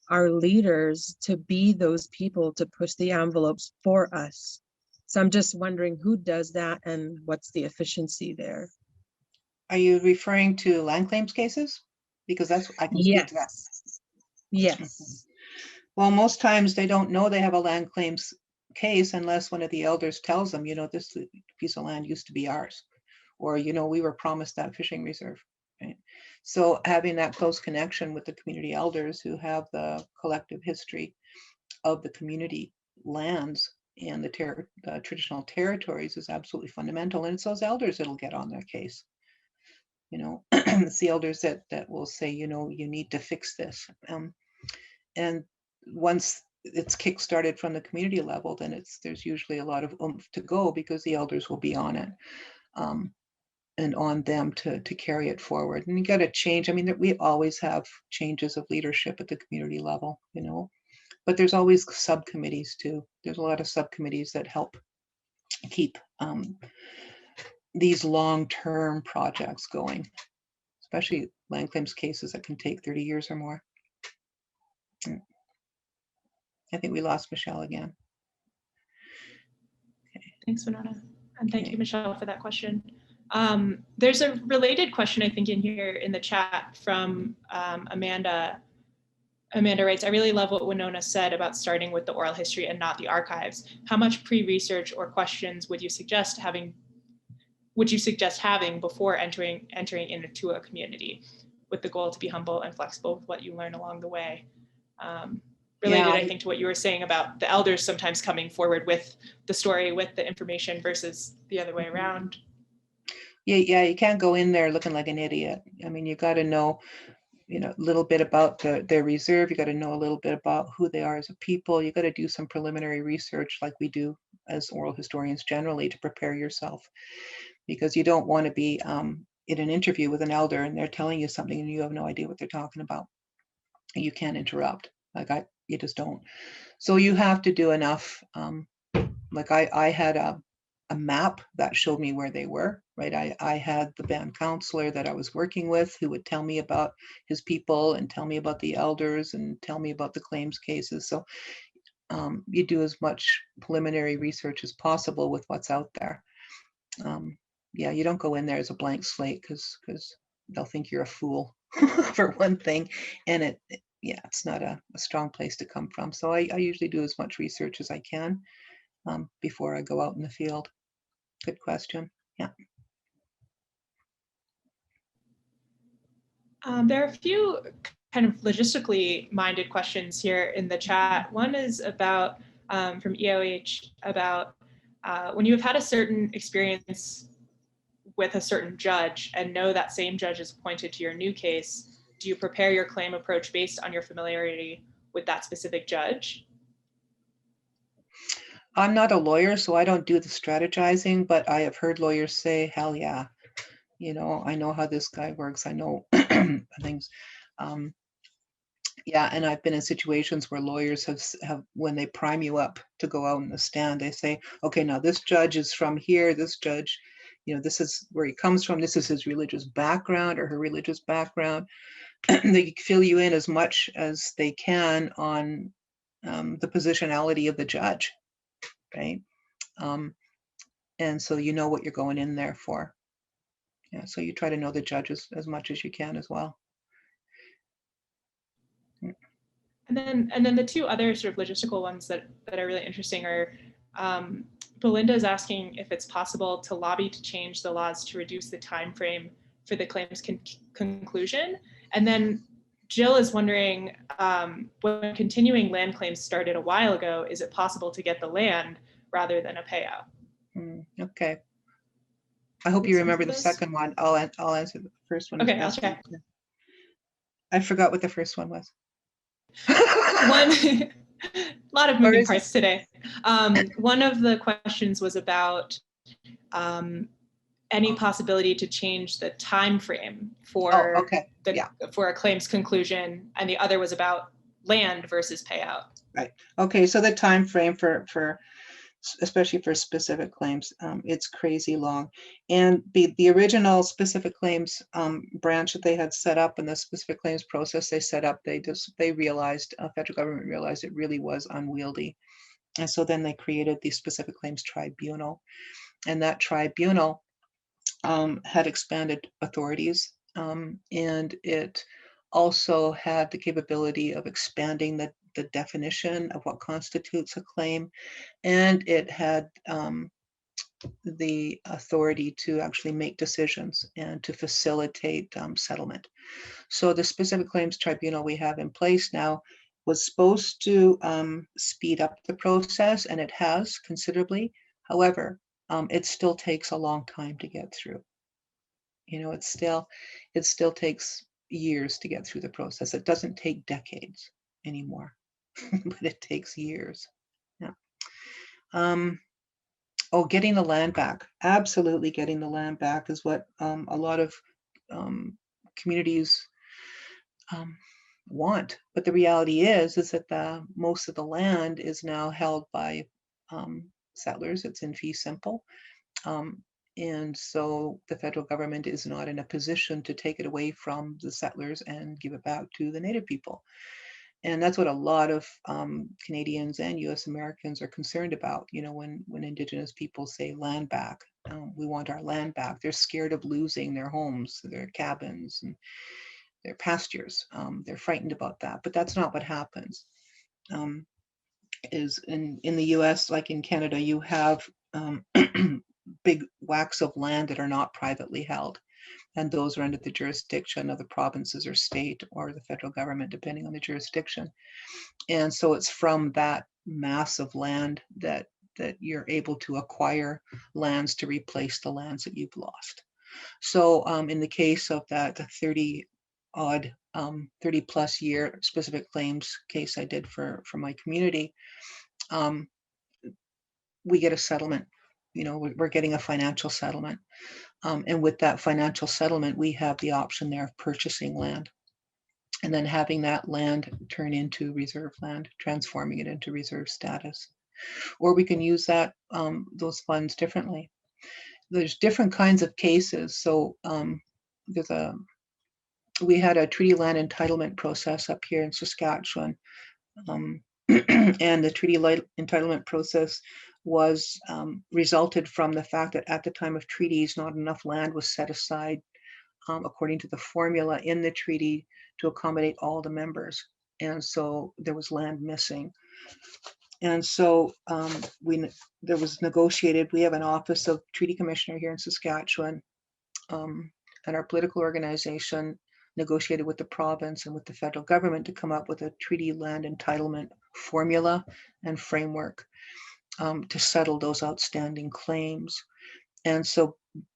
S5: our leaders to be those people to push the envelopes for us? So I'm just wondering who does that and what's the efficiency there?
S7: are you referring to land claims cases? Because I can speak to that.
S5: Yes.
S7: Well, most times they don't know they have a land claims case unless one of the elders tells them, this piece of land used to be ours, or, we were promised that fishing reserve, right? So having that close connection with the community elders who have the collective history of the community lands and the traditional territories is absolutely fundamental. And it's those elders that'll get on their case. It's the elders that will say, you need to fix this. And once it's kick-started from the community level, then there's usually a lot of oomph to go because the elders will be on it, and on them to carry it forward. And you got to change. I mean, we always have changes of leadership at the community level, but there's always subcommittees too. There's a lot of subcommittees that help keep these long-term projects going, especially land claims cases that can take 30 years or more. I think we lost Michelle again.
S1: Thanks, Winona. And thank you,
S7: Okay.
S1: Michelle, for that question. There's a related question, I think, in here in the chat from Amanda. Amanda writes, I really love what Winona said about starting with the oral history and not the archives. How much pre-research or questions would you suggest having before entering into a community, with the goal to be humble and flexible with what you learn along the way? Related,
S7: Yeah.
S1: I think, to what you were saying about the elders sometimes coming forward with the story, with the information versus the other way around.
S7: Yeah, you can't go in there looking like an idiot. I mean, you got to know, a little bit about their reserve. You got to know a little bit about who they are as a people. You got to do some preliminary research like we do as oral historians generally to prepare yourself, because you don't want to be in an interview with an elder and they're telling you something and you have no idea what they're talking about. You can't interrupt. You just don't. So you have to do enough. I had a map that showed me where they were, right? I had the band counselor that I was working with who would tell me about his people and tell me about the elders and tell me about the claims cases. So you do as much preliminary research as possible with what's out there. Yeah, you don't go in there as a blank slate because they'll think you're a fool for one thing, and it's not a strong place to come from. So I usually do as much research as I can before I go out in the field. Good question. Yeah.
S1: There are a few kind of logistically minded questions here in the chat. One is about, from EOH, about when you have had a certain experience with a certain judge and know that same judge is appointed to your new case, do you prepare your claim approach based on your familiarity with that specific judge?
S7: I'm not a lawyer, so I don't do the strategizing, but I have heard lawyers say, hell yeah, I know how this guy works. I know things. Yeah, and I've been in situations where lawyers have, when they prime you up to go out in the stand, they say, okay, now this judge is from here, this judge, this is where he comes from, this is his religious background or her religious background. They fill you in as much as they can on the positionality of the judge, right? And so you know what you're going in there for. Yeah, so you try to know the judges as much as you can as well.
S1: And then the two other sort of logistical ones that are really interesting are Belinda is asking if it's possible to lobby to change the laws to reduce the time frame for the claim's conclusion. And then Jill is wondering, when continuing land claims started a while ago, is it possible to get the land rather than a payout?
S7: Okay. I hope you
S1: Makes sense
S7: remember
S1: to
S7: the
S1: those?
S7: second one. I'll answer the first one. as
S1: Okay, I'll
S7: best
S1: check.
S7: I can. I forgot what the first one was.
S1: One, a lot of
S7: Or
S1: moving
S7: is it-
S1: parts today. One of the questions was about any possibility to change the time frame for
S7: okay. Yeah.
S1: for a claim's conclusion, and the other was about land versus payout.
S7: Okay, so the time frame for especially for specific claims, it's crazy long. And the original specific claims branch that they had set up in the specific claims process they set up, they realized, federal government realized it really was unwieldy. And so then they created the specific claims tribunal. And that tribunal had expanded authorities, and it also had the capability of expanding the definition of what constitutes a claim, and it had the authority to actually make decisions and to facilitate settlement. So the specific claims tribunal we have in place now was supposed to speed up the process, and it has considerably. However, it still takes a long time to get through. You know, it still takes years to get through the process. It doesn't take decades anymore, but it takes years. Yeah. Oh, getting the land back. Absolutely, getting the land back is what a lot of communities want. But the reality is that most of the land is now held by settlers. It's in fee simple. And so the federal government is not in a position to take it away from the settlers and give it back to the Native people. And that's what a lot of Canadians and US Americans are concerned about. You know, when Indigenous people say land back, we want our land back. They're scared of losing their homes, their cabins, and their pastures. They're frightened about that, but that's not what happens. Is in the US, like in Canada, you have big whacks of land that are not privately held. And those are under the jurisdiction of the provinces or state or the federal government, depending on the jurisdiction. And so it's from that mass of land that you're able to acquire lands to replace the lands that you've lost. So in the case of that 30 plus year specific claims case I did for my community, we get a settlement. You know, we're getting a financial settlement. And with that financial settlement, we have the option there of purchasing land and then having that land turn into reserve land, transforming it into reserve status. Or we can use that those funds differently. There's different kinds of cases. So we had a treaty land entitlement process up here in Saskatchewan. And the treaty entitlement process was resulted from the fact that at the time of treaties, not enough land was set aside according to the formula in the treaty to accommodate all the members. And so there was land missing. And so there was negotiated, we have an office of treaty commissioner here in Saskatchewan, and our political organization negotiated with the province and with the federal government to come up with a treaty land entitlement formula and framework to settle those outstanding claims. And so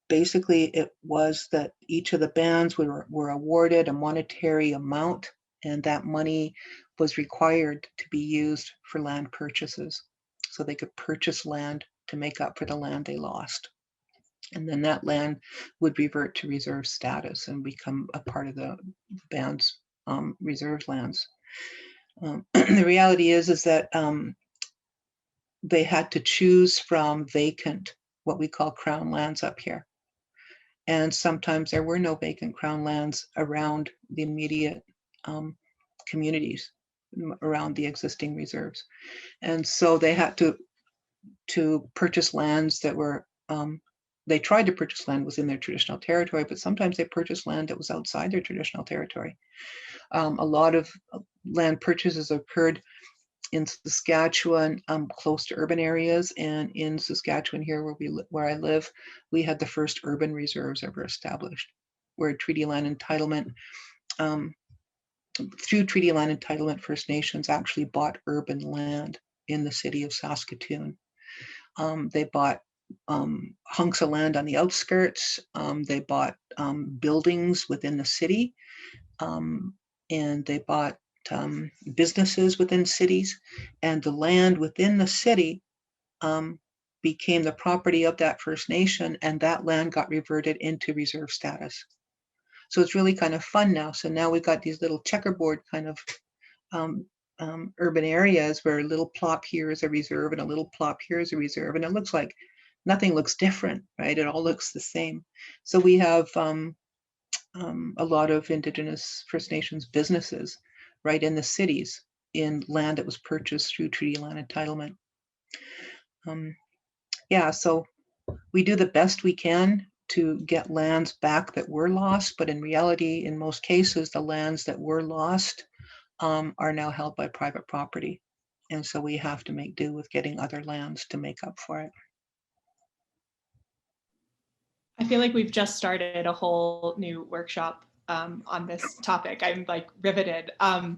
S7: basically it was that each of the bands were awarded a monetary amount, and that money was required to be used for land purchases. So they could purchase land to make up for the land they lost. And then that land would revert to reserve status and become a part of the band's reserve lands. The reality is that they had to choose from vacant, what we call crown lands up here. And sometimes there were no vacant crown lands around the immediate communities, around the existing reserves. And so they had to purchase lands that were, they tried to purchase land within their traditional territory, but sometimes they purchased land that was outside their traditional territory. A lot of land purchases occurred in Saskatchewan, close to urban areas, and in Saskatchewan here where I live, we had the first urban reserves ever established, where treaty land entitlement, through treaty land entitlement, First Nations actually bought urban land in the city of Saskatoon. They bought hunks of land on the outskirts. They bought buildings within the city, and they bought businesses within cities, and the land within the city became the property of that First Nation, and that land got reverted into reserve status. So it's really kind of fun now. So now we've got these little checkerboard kind of urban areas where a little plop here is a reserve and a little plop here is a reserve, and it looks like nothing looks different, right? It all looks the same. So we have a lot of Indigenous First Nations businesses right in the cities in land that was purchased through treaty land entitlement. Yeah, so we do the best we can to get lands back that were lost, but in reality, in most cases, the lands that were lost are now held by private property. And so we have to make do with getting other lands to make up for it.
S1: I feel like we've just started a whole new workshop on this topic. I'm like riveted, and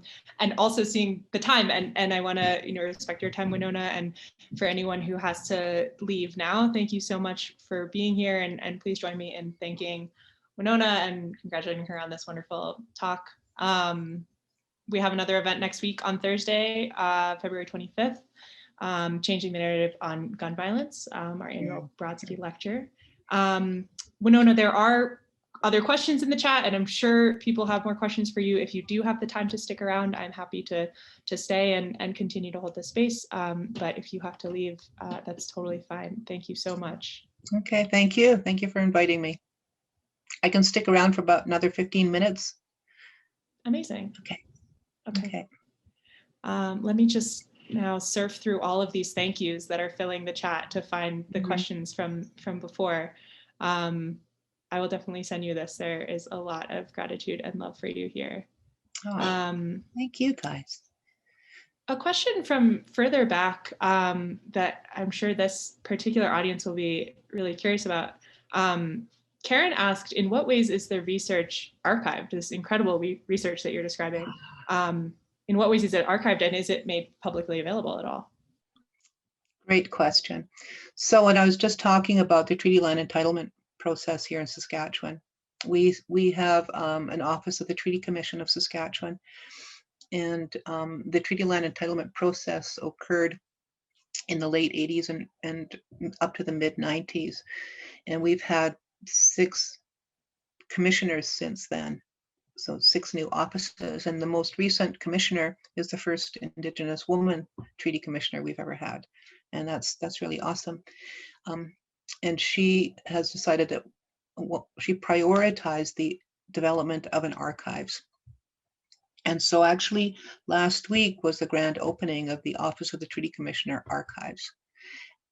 S1: also seeing the time, and I want to respect your time, Winona, and for anyone who has to leave now, thank you so much for being here, and please join me in thanking Winona and congratulating her on this wonderful talk. We have another event next week on Thursday, February 25th, Changing the Narrative on Gun Violence, our annual Brodsky Lecture. Winona, there are other questions in the chat, and I'm sure people have more questions for you. If you do have the time to stick around, I'm happy to stay and continue to hold this space. But if you have to leave, that's totally fine. Thank you so much.
S7: Okay, thank you. Thank you for inviting me. I can stick around for about another 15 minutes.
S1: Amazing.
S7: Okay.
S1: Let me just now surf through all of these thank yous that are filling the chat to find the questions from before. I will definitely send you this. There is a lot of gratitude and love for you here.
S7: Thank you, guys.
S1: A question from further back that I'm sure this particular audience will be really curious about. Karen asked, in what ways is the research archived, this incredible research that you're describing? In what ways is it archived, and is it made publicly available at all?
S7: Great question. So when I was just talking about the treaty land entitlement process here in Saskatchewan, we have an office of the Treaty Commission of Saskatchewan, and the treaty land entitlement process occurred in the late 80s and up to the mid 90s, and we've had 6 commissioners since then. So 6 new offices, and the most recent commissioner is the first Indigenous woman treaty commissioner we've ever had, and that's really awesome. And she has decided that she prioritized the development of an archives. And so actually last week was the grand opening of the Office of the Treaty Commissioner Archives.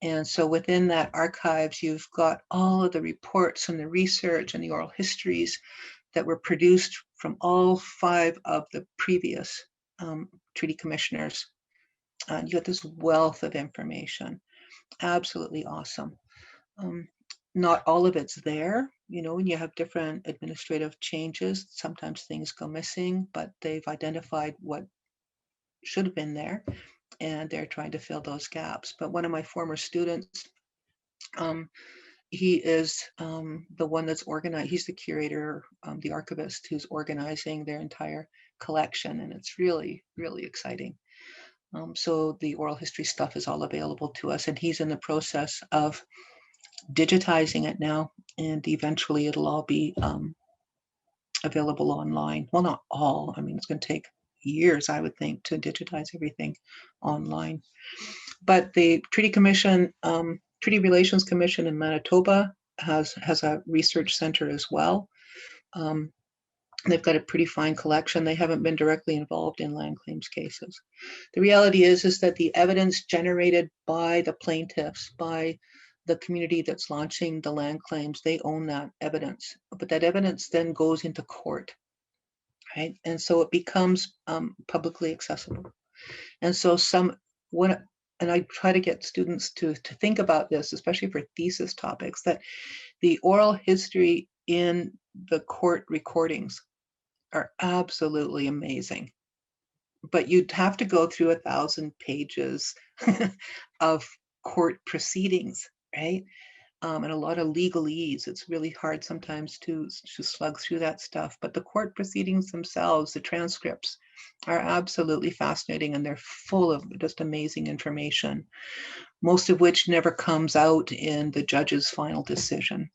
S7: And so within that archives, you've got all of the reports and the research and the oral histories that were produced from all 5 of the previous treaty commissioners. You got this wealth of information, absolutely awesome. Not all of it's there, when you have different administrative changes, sometimes things go missing, but they've identified what should have been there, and they're trying to fill those gaps. But one of my former students, he is the one that's organized, he's the curator, the archivist who's organizing their entire collection, and it's really, really exciting. So the oral history stuff is all available to us, and he's in the process of digitizing it now, and eventually it'll all be available online. Well, not all, it's going to take years, I would think, to digitize everything online. But the Treaty Commission, Treaty Relations Commission in Manitoba has a research center as well. They've got a pretty fine collection. They haven't been directly involved in land claims cases. The reality is that the evidence generated by the plaintiffs, by the community that's launching the land claims, they own that evidence. But that evidence then goes into court, right? And so it becomes publicly accessible. And so and I try to get students to think about this, especially for thesis topics, that the oral history in the court recordings are absolutely amazing. But you'd have to go through 1,000 pages of court proceedings, right? And a lot of legalese. It's really hard sometimes to slug through that stuff. But the court proceedings themselves, the transcripts, are absolutely fascinating, and they're full of just amazing information, most of which never comes out in the judge's final decision.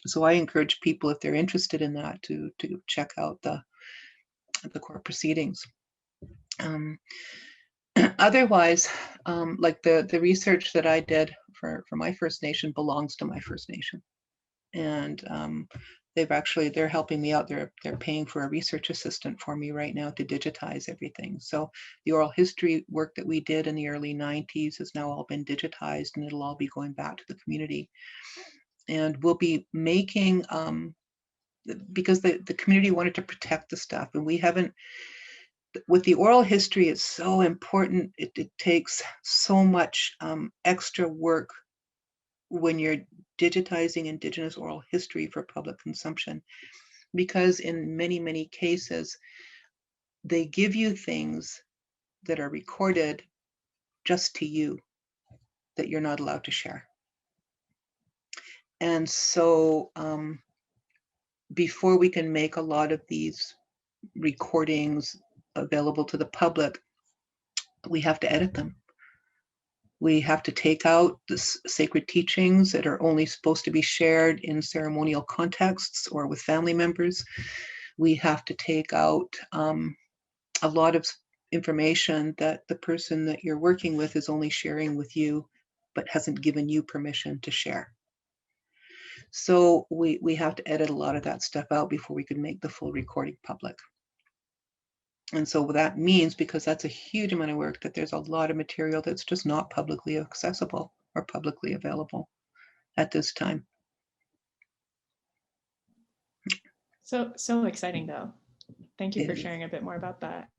S7: So I encourage people, if they're interested in that, to check out the court proceedings. Otherwise, like the research that I did for my First Nation belongs to my First Nation, and they're helping me out. They're paying for a research assistant for me right now to digitize everything. So the oral history work that we did in the early 90s has now all been digitized, and it'll all be going back to the community. And we'll be making, because the community wanted to protect the stuff, and we haven't. With the oral history, it's so important. It takes so much extra work when you're digitizing Indigenous oral history for public consumption, because in many, many cases, they give you things that are recorded just to you that you're not allowed to share. And so before we can make a lot of these recordings available to the public, we have to edit them. We have to take out the sacred teachings that are only supposed to be shared in ceremonial contexts or with family members. We have to take out a lot of information that the person that you're working with is only sharing with you, but hasn't given you permission to share. So we have to edit a lot of that stuff out before we can make the full recording public. And so what that means, because that's a huge amount of work, that there's a lot of material that's just not publicly accessible or publicly available at this time.
S1: So exciting though. Thank you for sharing a bit more about that.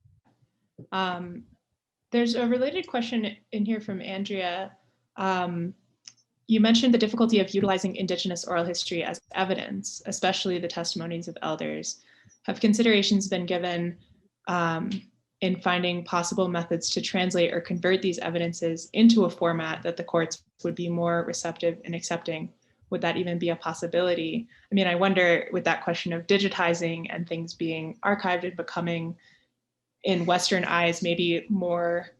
S1: There's a related question in here from Andrea. You mentioned the difficulty of utilizing Indigenous oral history as evidence, especially the testimonies of elders. Have considerations been given in finding possible methods to translate or convert these evidences into a format that the courts would be more receptive in accepting? Would that even be a possibility? I mean, I wonder, with that question of digitizing and things being archived and becoming, in Western eyes, maybe more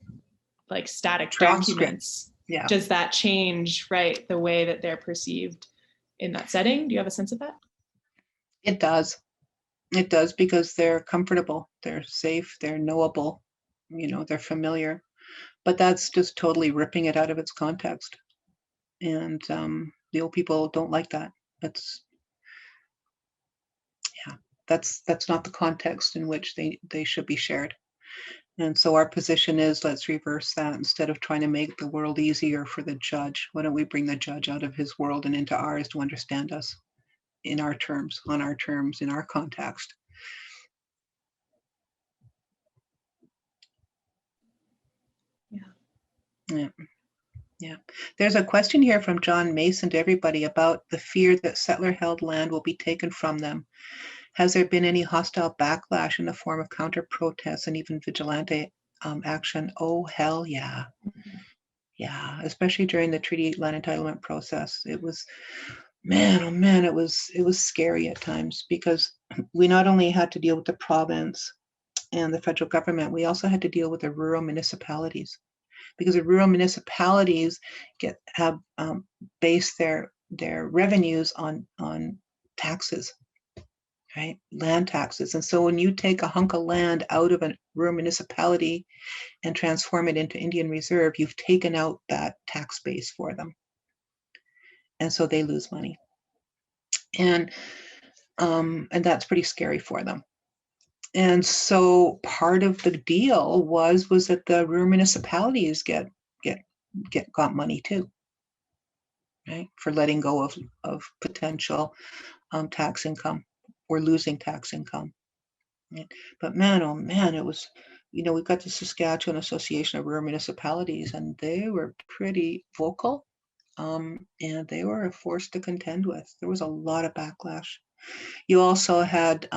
S1: like static documents. Yeah. Does that change, right, the way that they're perceived in that setting? Do you have a sense of that?
S7: It does. It does, because they're comfortable, they're safe, they're knowable, they're familiar. But that's just totally ripping it out of its context. And the old people don't like that. That's not the context in which they should be shared. And so our position is, let's reverse that. Instead of trying to make the world easier for the judge, why don't we bring the judge out of his world and into ours to understand us in our terms, on our terms, in our context. Yeah. There's a question here from John Mason to everybody about the fear that settler-held land will be taken from them. Has there been any hostile backlash in the form of counter-protests and even vigilante action? Oh, hell yeah. Yeah, especially during the treaty land entitlement process. It was, it was scary at times, because we not only had to deal with the province and the federal government, we also had to deal with the rural municipalities, because the rural municipalities have based their revenues on taxes, right? Land taxes. And so when you take a hunk of land out of a rural municipality and transform it into Indian Reserve, you've taken out that tax base for them. And so they lose money. And that's pretty scary for them. And so part of the deal was that the rural municipalities got money too, right? For letting go of potential tax income or losing tax income. But man, oh man, it was, we've got the Saskatchewan Association of Rural Municipalities, and they were pretty vocal, and they were a force to contend with. There was a lot of backlash. You also had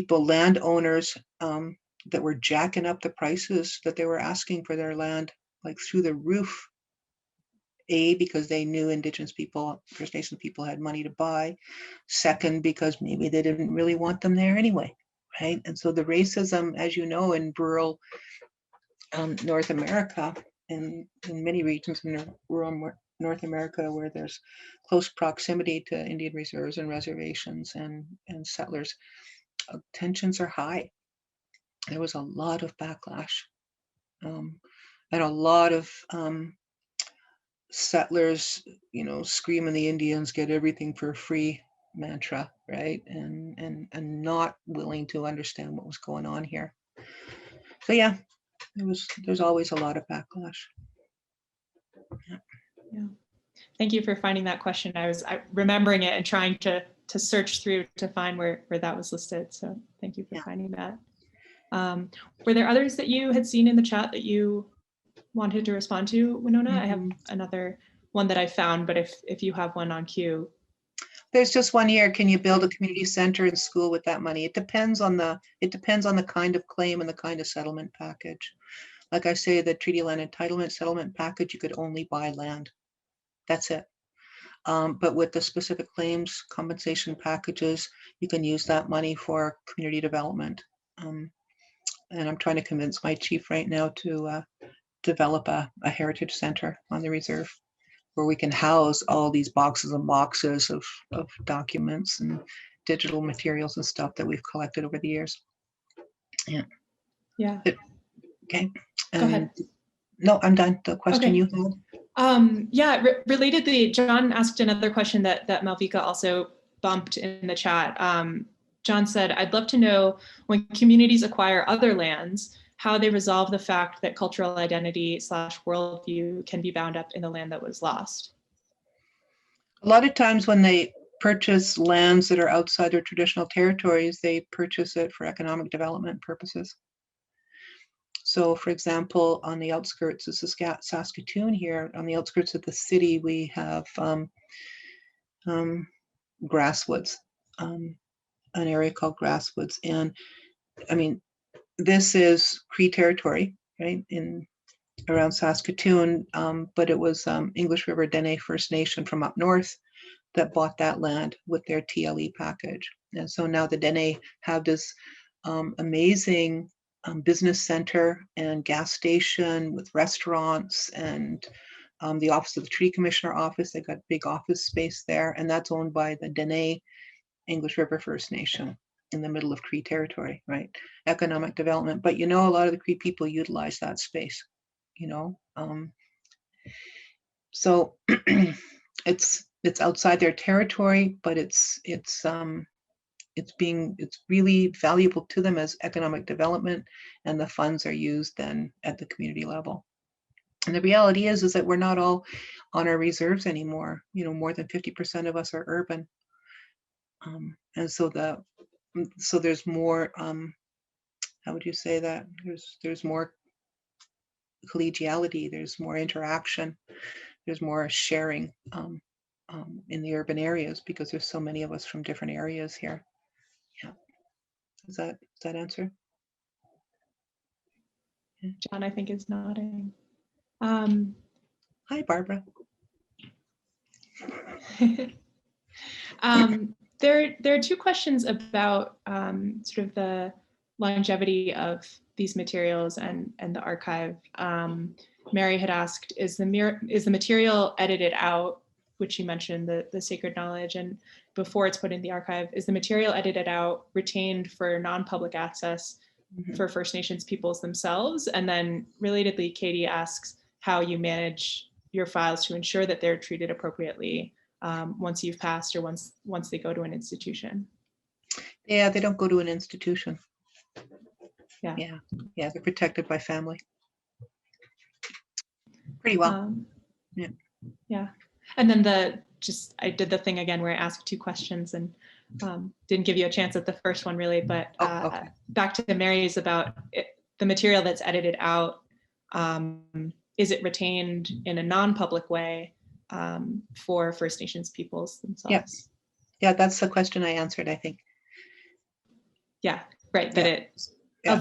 S7: landowners that were jacking up the prices that they were asking for their land, like through the roof. Because they knew Indigenous people, First Nation people had money to buy. Second, because maybe they didn't really want them there anyway, right? And so the racism, as you know, in rural North America, and in many regions in rural North America where there's close proximity to Indian reserves and reservations and settlers, tensions are high. There was a lot of backlash, and a lot of settlers, screaming the Indians get everything for free mantra, right? And not willing to understand what was going on here. So yeah, there's always a lot of backlash.
S1: Yeah. Thank you for finding that question. I was remembering it and trying to search through to find where that was listed. So thank you for finding that. Were there others that you had seen in the chat that you wanted to respond to, Winona? I have another one that I found, but if you have one on cue.
S7: There's just one here. Can you build a community center and school with that money? It depends on the kind of claim and the kind of settlement package. Like I say, the treaty land entitlement settlement package, you could only buy land. That's it. But with the specific claims compensation packages, you can use that money for community development. And I'm trying to convince my chief right now to develop a heritage center on the reserve where we can house all these boxes and boxes of documents and digital materials and stuff that we've collected over the years.
S1: Yeah.
S7: Okay.
S1: Go ahead.
S7: No, I'm done. The question you had.
S1: Yeah, relatedly, John asked another question that Malvika also bumped in the chat. John said, I'd love to know when communities acquire other lands, how they resolve the fact that cultural identity / worldview can be bound up in the land that was lost.
S7: A lot of times when they purchase lands that are outside their traditional territories, they purchase it for economic development purposes. So for example, on the outskirts of Saskatoon here, on the outskirts of the city, we have Grasswoods, an area called Grasswoods. And I mean, this is Cree territory, right, in around Saskatoon, but it was English River Dene First Nation from up north that bought that land with their TLE package. And so now the Dene have this amazing business center and gas station with restaurants and the office of the Tree Commissioner office. They got big office space there, and that's owned by the Dene English River First Nation in the middle of Cree territory, right? Economic development. But a lot of the Cree people utilize that space, so it's outside their territory, but it's really valuable to them as economic development, and the funds are used then at the community level. And the reality is that we're not all on our reserves anymore. More than 50% of us are urban, and so there's more. How would you say that? There's more collegiality. There's more interaction. There's more sharing in the urban areas because there's so many of us from different areas here. Yeah. Does that answer?
S1: John, I think, is nodding.
S7: Hi, Barbara.
S1: There are two questions about sort of the longevity of these materials and the archive. Mary had asked, is the material edited out, which you mentioned, the sacred knowledge, and before it's put in the archive, is the material edited out, retained for non-public access for First Nations peoples themselves? And then relatedly, Katie asks how you manage your files to ensure that they're treated appropriately once you've passed or once they go to an institution.
S7: Yeah, they don't go to an institution.
S1: Yeah,
S7: they're protected by family. Pretty well.
S1: Yeah. And then I did the thing again where I asked two questions and didn't give you a chance at the first one really, but
S7: Okay.
S1: back to Mary's about the material that's edited out. Is it retained in a non-public way for First Nations peoples themselves?
S7: Yeah, that's the question I answered, I think.
S1: Yeah, right. That
S7: Yeah.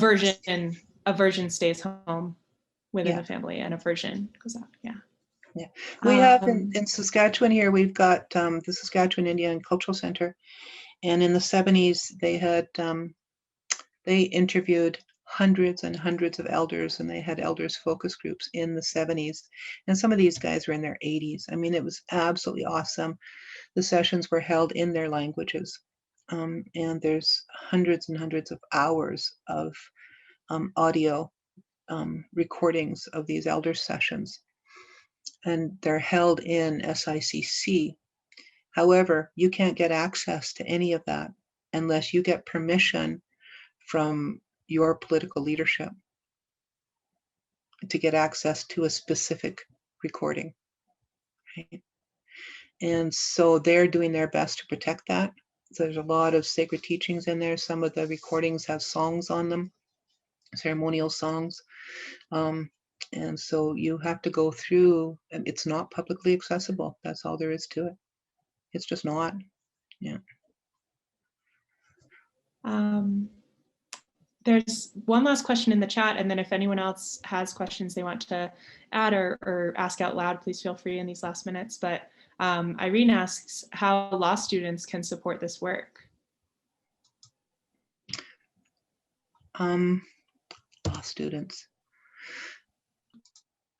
S1: a version stays home within
S7: Yeah.
S1: the family, and a version goes out. Yeah.
S7: Yeah, we have
S1: Um,
S7: in Saskatchewan here, we've got the Saskatchewan Indian Cultural Center. And in the 70s, they had, they interviewed hundreds and hundreds of elders, and they had elders focus groups in the 70s. And some of these guys were in their 80s. I mean, it was absolutely awesome. The sessions were held in their languages. And there's hundreds and hundreds of hours of audio recordings of these elder sessions. And they're held in SICC. However, you can't get access to any of that unless you get permission from your political leadership to get access to a specific recording. Right? And so they're doing their best to protect that. So there's a lot of sacred teachings in there. Some of the recordings have songs on them, ceremonial songs. And so you have to go through, and it's not publicly accessible. That's all there is to it. It's just not. Yeah.
S1: There's one last question in the chat, and then if anyone else has questions they want to add or ask out loud, please feel free in these last minutes. But Irene asks how law students can support this work.
S7: Law students.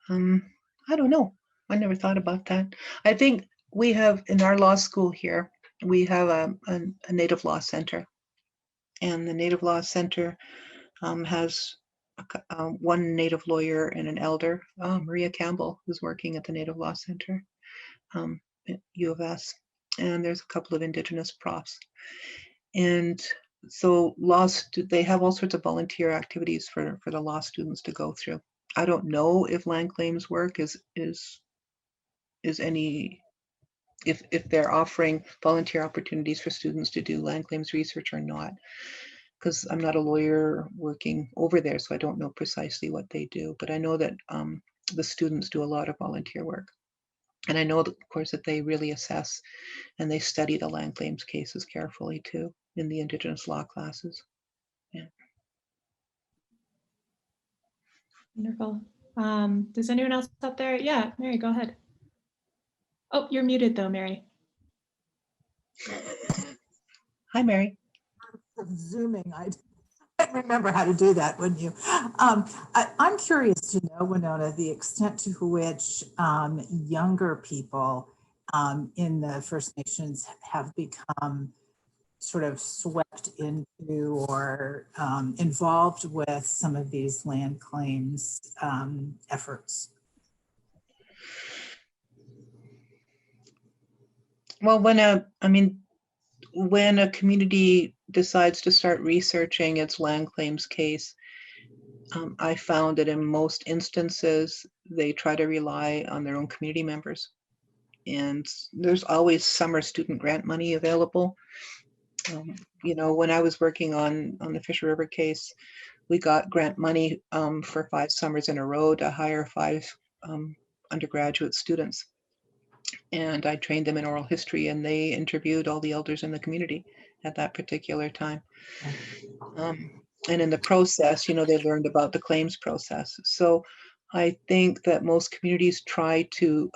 S7: I don't know. I never thought about that. I think we have in our law school here, we have a Native Law Center. And the Native Law Center has one Native lawyer and an elder, Maria Campbell, who's working at the Native Law Center at U of S. And there's a couple of Indigenous profs. And so they have all sorts of volunteer activities for the law students to go through. I don't know if land claims work is any, if they're offering volunteer opportunities for students to do land claims research or not, because I'm not a lawyer working over there, so I don't know precisely what they do. But I know that the students do a lot of volunteer work. And I know, of course, that they really assess and they study the land claims cases carefully too in the Indigenous law classes. Yeah.
S1: Wonderful. Does anyone else out there? Yeah, Mary, go ahead. Oh, you're muted though, Mary.
S7: Hi, Mary.
S9: Zooming, I remember how to do that, wouldn't you? I'm curious to know, Winona, the extent to which younger people in the First Nations have become sort of swept into or involved with some of these land claims efforts.
S7: Well, when a community decides to start researching its land claims case, I found that in most instances, they try to rely on their own community members. And there's always summer student grant money available. When I was working on the Fisher River case, we got grant money for 5 summers in a row to hire 5 undergraduate students. And I trained them in oral history, and they interviewed all the elders in the community at that particular time. And in the process, they learned about the claims process. So I think that most communities try to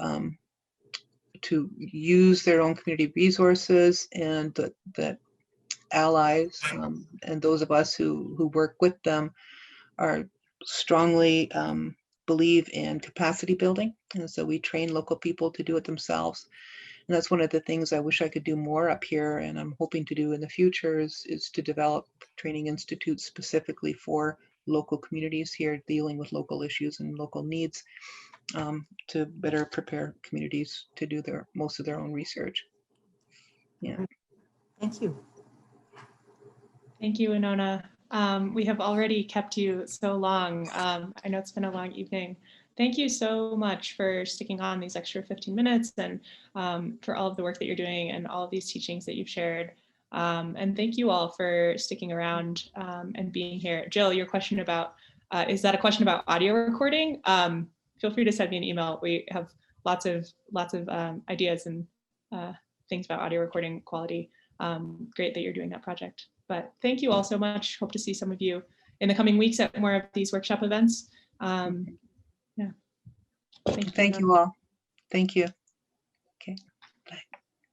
S7: use their own community resources, and that allies and those of us who work with them are strongly believe in capacity building. And so we train local people to do it themselves. And that's one of the things I wish I could do more up here, and I'm hoping to do in the future is to develop training institutes specifically for local communities here dealing with local issues and local needs, to better prepare communities to do most of their own research. Yeah.
S9: Thank you.
S1: Thank you, Winona. We have already kept you so long. I know it's been a long evening. Thank you so much for sticking on these extra 15 minutes and for all of the work that you're doing and all of these teachings that you've shared. And thank you all for sticking around and being here. Jill, your question about, is that a question about audio recording? Feel free to send me an email. We have lots of ideas and things about audio recording quality. Great that you're doing that project. But thank you all so much. Hope to see some of you in the coming weeks at more of these workshop events. Yeah.
S7: Thank you all. Thank you. Okay.